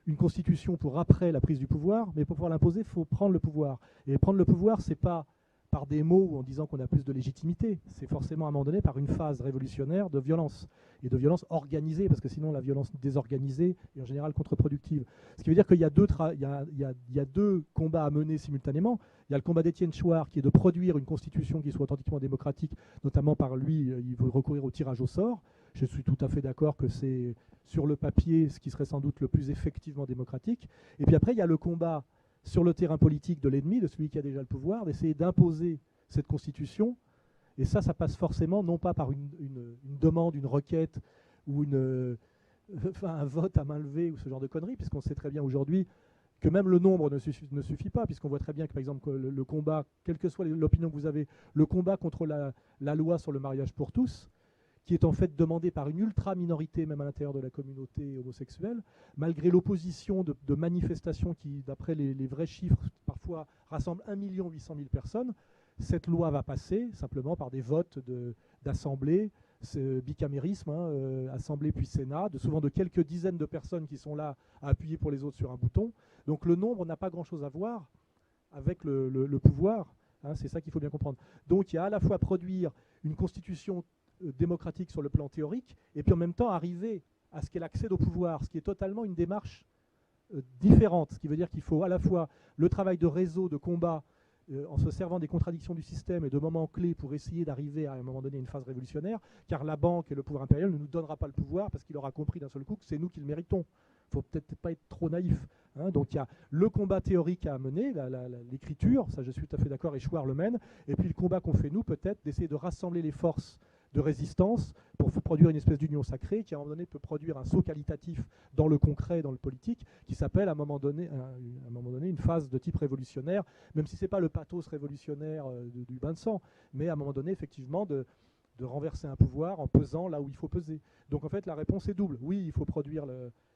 une Constitution pour après la prise du pouvoir, mais pour pouvoir l'imposer, il faut prendre le pouvoir. Et prendre le pouvoir, ce n'est pas par des mots ou en disant qu'on a plus de légitimité, c'est forcément à un moment donné par une phase révolutionnaire de violence, et de violence organisée, parce que sinon la violence désorganisée est en général contre-productive. Ce qui veut dire qu'il y a deux combats à mener simultanément. Il y a le combat d'Étienne Chouard, qui est de produire une constitution qui soit authentiquement démocratique, notamment par lui, il veut recourir au tirage au sort. Je suis tout à fait d'accord que c'est sur le papier ce qui serait sans doute le plus effectivement démocratique. Et puis après, il y a le combat sur le terrain politique de l'ennemi, de celui qui a déjà le pouvoir, d'essayer d'imposer cette constitution. Et ça passe forcément non pas par une demande, une requête ou un vote à main levée ou ce genre de conneries, puisqu'on sait très bien aujourd'hui que même le nombre ne suffit pas, puisqu'on voit très bien que, par exemple, le combat, quelle que soit l'opinion que vous avez, le combat contre la loi sur le mariage pour tous, qui est en fait demandé par une ultra-minorité, même à l'intérieur de la communauté homosexuelle, malgré l'opposition de manifestations qui, d'après les vrais chiffres, parfois rassemblent 1 800 000 personnes, cette loi va passer simplement par des votes d'assemblée, bicamérisme, Assemblée puis Sénat, souvent de quelques dizaines de personnes qui sont là à appuyer pour les autres sur un bouton. Donc le nombre n'a pas grand-chose à voir avec le pouvoir, c'est ça qu'il faut bien comprendre. Donc il y a à la fois produire une constitution démocratique sur le plan théorique, et puis en même temps arriver à ce qu'elle accède au pouvoir, ce qui est totalement une démarche différente, ce qui veut dire qu'il faut à la fois le travail de réseau, de combat, en se servant des contradictions du système et de moments clés pour essayer d'arriver à un moment donné à une phase révolutionnaire, car la banque et le pouvoir impérial ne nous donnera pas le pouvoir parce qu'il aura compris d'un seul coup que c'est nous qui le méritons. Il ne faut peut-être pas être trop naïf. Donc il y a le combat théorique à mener, l'écriture, ça je suis tout à fait d'accord, et Chouard le mène, et puis le combat qu'on fait nous peut-être d'essayer de rassembler les forces de résistance pour produire une espèce d'union sacrée qui à un moment donné peut produire un saut qualitatif dans le concret, dans le politique, qui s'appelle à un moment donné une phase de type révolutionnaire, même si ce n'est pas le pathos révolutionnaire du bain de sang, mais à un moment donné effectivement de renverser un pouvoir en pesant là où il faut peser. Donc en fait la réponse est double. Oui, il faut produire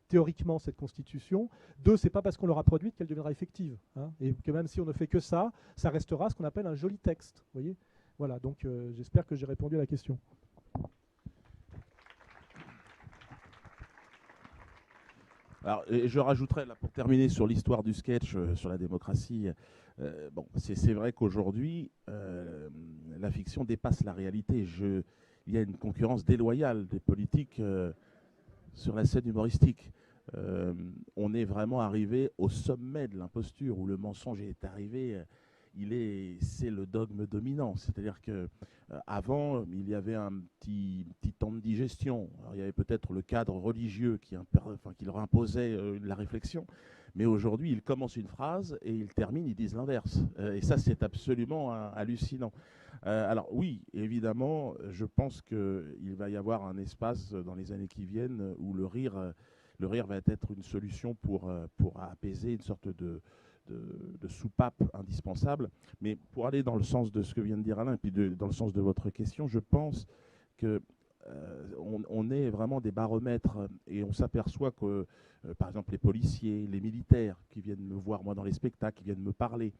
théoriquement cette constitution. 2, c'est pas parce qu'on l'aura produite qu'elle deviendra effective. Et que même si on ne fait que ça, ça restera ce qu'on appelle un joli texte. Vous voyez ? Voilà, donc j'espère que j'ai répondu à la question. Alors, et je rajouterais, là, pour terminer sur l'histoire du sketch, sur la démocratie, bon, c'est vrai qu'aujourd'hui, la fiction dépasse la réalité. Il y a une concurrence déloyale des politiques sur la scène humoristique. On est vraiment arrivé au sommet de l'imposture, où le mensonge est arrivé... c'est le dogme dominant. C'est-à-dire qu'avant, il y avait un petit temps de digestion. Alors, il y avait peut-être le cadre religieux qui leur imposait la réflexion. Mais aujourd'hui, ils commencent une phrase et ils terminent, ils disent l'inverse. Et ça, c'est absolument hallucinant. Alors oui, évidemment, je pense qu'il va y avoir un espace dans les années qui viennent où le rire va être une solution pour apaiser une sorte de soupape indispensable. Mais pour aller dans le sens de ce que vient de dire Alain, et puis dans le sens de votre question, je pense que on est vraiment des baromètres, et on s'aperçoit que, par exemple, les policiers, les militaires qui viennent me voir, moi, dans les spectacles, qui viennent me parler,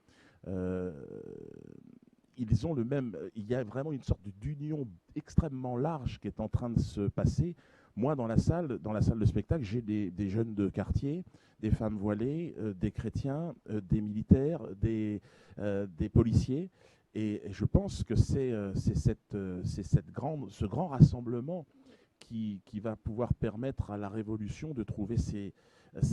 ils ont le même. Il y a vraiment une sorte d'union extrêmement large qui est en train de se passer. Moi, dans la salle de spectacle, j'ai des jeunes de quartier, des femmes voilées, des chrétiens, des militaires, des policiers. Et je pense que c'est ce grand rassemblement qui va pouvoir permettre à la révolution de trouver ses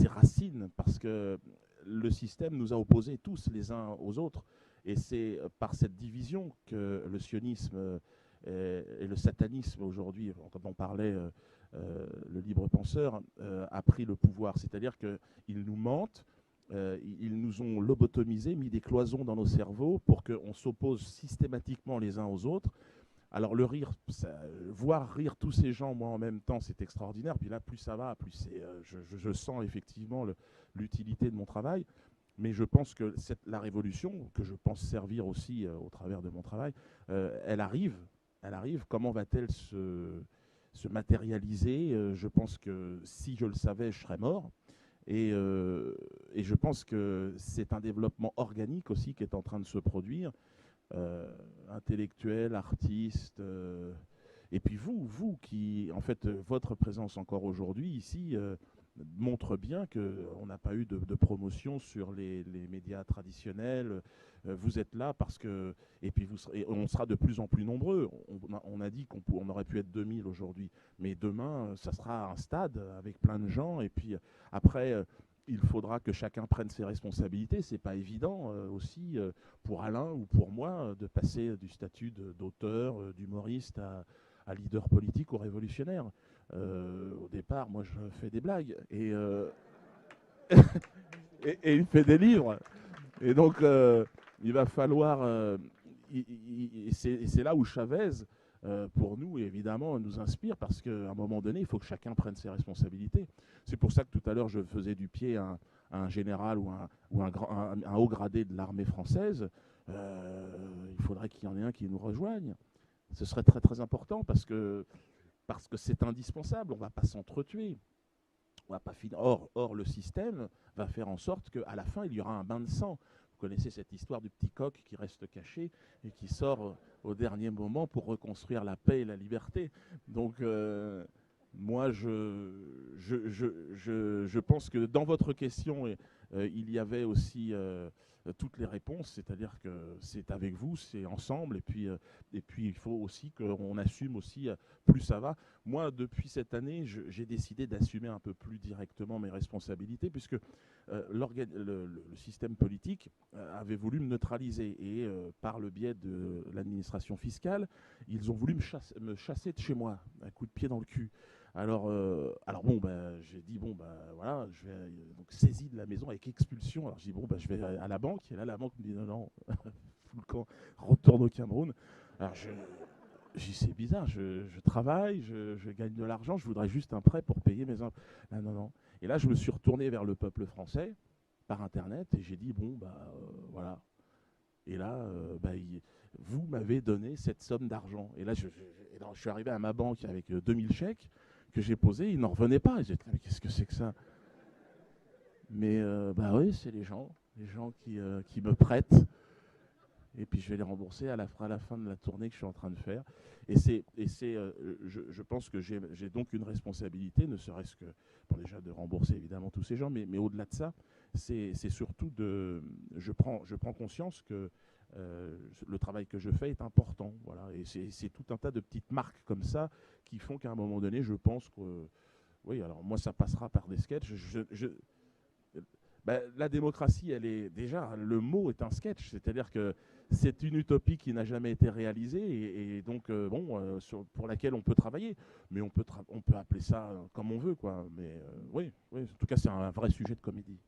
racines, parce que le système nous a opposés tous les uns aux autres. Et c'est par cette division que le sionisme et le satanisme aujourd'hui, quand on parlait, le libre penseur, a pris le pouvoir. C'est-à-dire qu'ils nous mentent, ils nous ont lobotomisés, mis des cloisons dans nos cerveaux pour qu'on s'oppose systématiquement les uns aux autres. Alors le rire, voir rire tous ces gens, moi en même temps, c'est extraordinaire. Puis là, plus ça va, plus je sens effectivement l'utilité de mon travail. Mais je pense que la révolution, que je pense servir aussi au travers de mon travail, elle arrive. Comment va-t-elle se matérialiser? Je pense que si je le savais, je serais mort. Et je pense que c'est un développement organique aussi qui est en train de se produire. Intellectuels, artistes, et puis vous qui, en fait, votre présence encore aujourd'hui ici montre bien qu'on n'a pas eu de promotion sur les médias traditionnels. Vous êtes là parce que, et puis on sera de plus en plus nombreux. On a dit qu'on aurait pu être 2000 aujourd'hui, mais demain, ça sera un stade avec plein de gens, et puis après, il faudra que chacun prenne ses responsabilités. C'est pas évident aussi pour Alain ou pour moi de passer du statut d'auteur, d'humoriste à leader politique ou révolutionnaire. Au départ, moi, je fais des blagues et il fait des livres. Et donc, il va falloir... c'est là où Chavez, pour nous, évidemment, nous inspire, parce qu'à un moment donné, il faut que chacun prenne ses responsabilités. C'est pour ça que tout à l'heure, je faisais du pied à un général ou un haut gradé de l'armée française. Il faudrait qu'il y en ait un qui nous rejoigne. Ce serait très très important, parce que c'est indispensable. On ne va pas s'entretuer. On va pas finir. Or, le système va faire en sorte qu'à la fin, il y aura un bain de sang. Vous connaissez cette histoire du petit coq qui reste caché et qui sort au dernier moment pour reconstruire la paix et la liberté. Donc, moi, je pense que dans votre question, il y avait aussi toutes les réponses, c'est-à-dire que c'est avec vous, c'est ensemble, et puis il faut aussi qu'on assume aussi, plus ça va. Moi, depuis cette année, j'ai décidé d'assumer un peu plus directement mes responsabilités, puisque le système politique avait voulu me neutraliser, et par le biais de l'administration fiscale, ils ont voulu me chasser de chez moi, un coup de pied dans le cul. Alors bon, j'ai dit, bon, voilà, je vais donc saisi de la maison avec expulsion. Alors j'ai dit, bon, je vais à la banque. Et là, la banque me dit, non, fous le camp, retourne au Cameroun. Alors j'ai dit, c'est bizarre, je travaille, je gagne de l'argent, je voudrais juste un prêt pour payer mes impôts. Non. Et là, je me suis retourné vers le peuple français par Internet et j'ai dit, bon, voilà. Et là, vous m'avez donné cette somme d'argent. Et là, je suis arrivé à ma banque avec 2000 chèques que j'ai posés, ils n'en revenaient pas. J'ai dit, mais qu'est-ce que c'est que ça? Mais oui, c'est les gens qui me prêtent. Et puis je vais les rembourser à la fin de la tournée que je suis en train de faire. Je pense que j'ai donc une responsabilité, ne serait-ce que, déjà de rembourser évidemment tous ces gens, mais au-delà de ça, c'est surtout je prends conscience que le travail que je fais est important. Voilà. Et c'est tout un tas de petites marques comme ça qui font qu'à un moment donné, je pense que... Oui, alors moi, ça passera par des sketchs. La démocratie, elle est déjà, le mot est un sketch, c'est-à-dire que c'est une utopie qui n'a jamais été réalisée et donc pour laquelle on peut travailler, mais on peut appeler ça comme on veut, quoi. Mais oui, en tout cas, c'est un vrai sujet de comédie.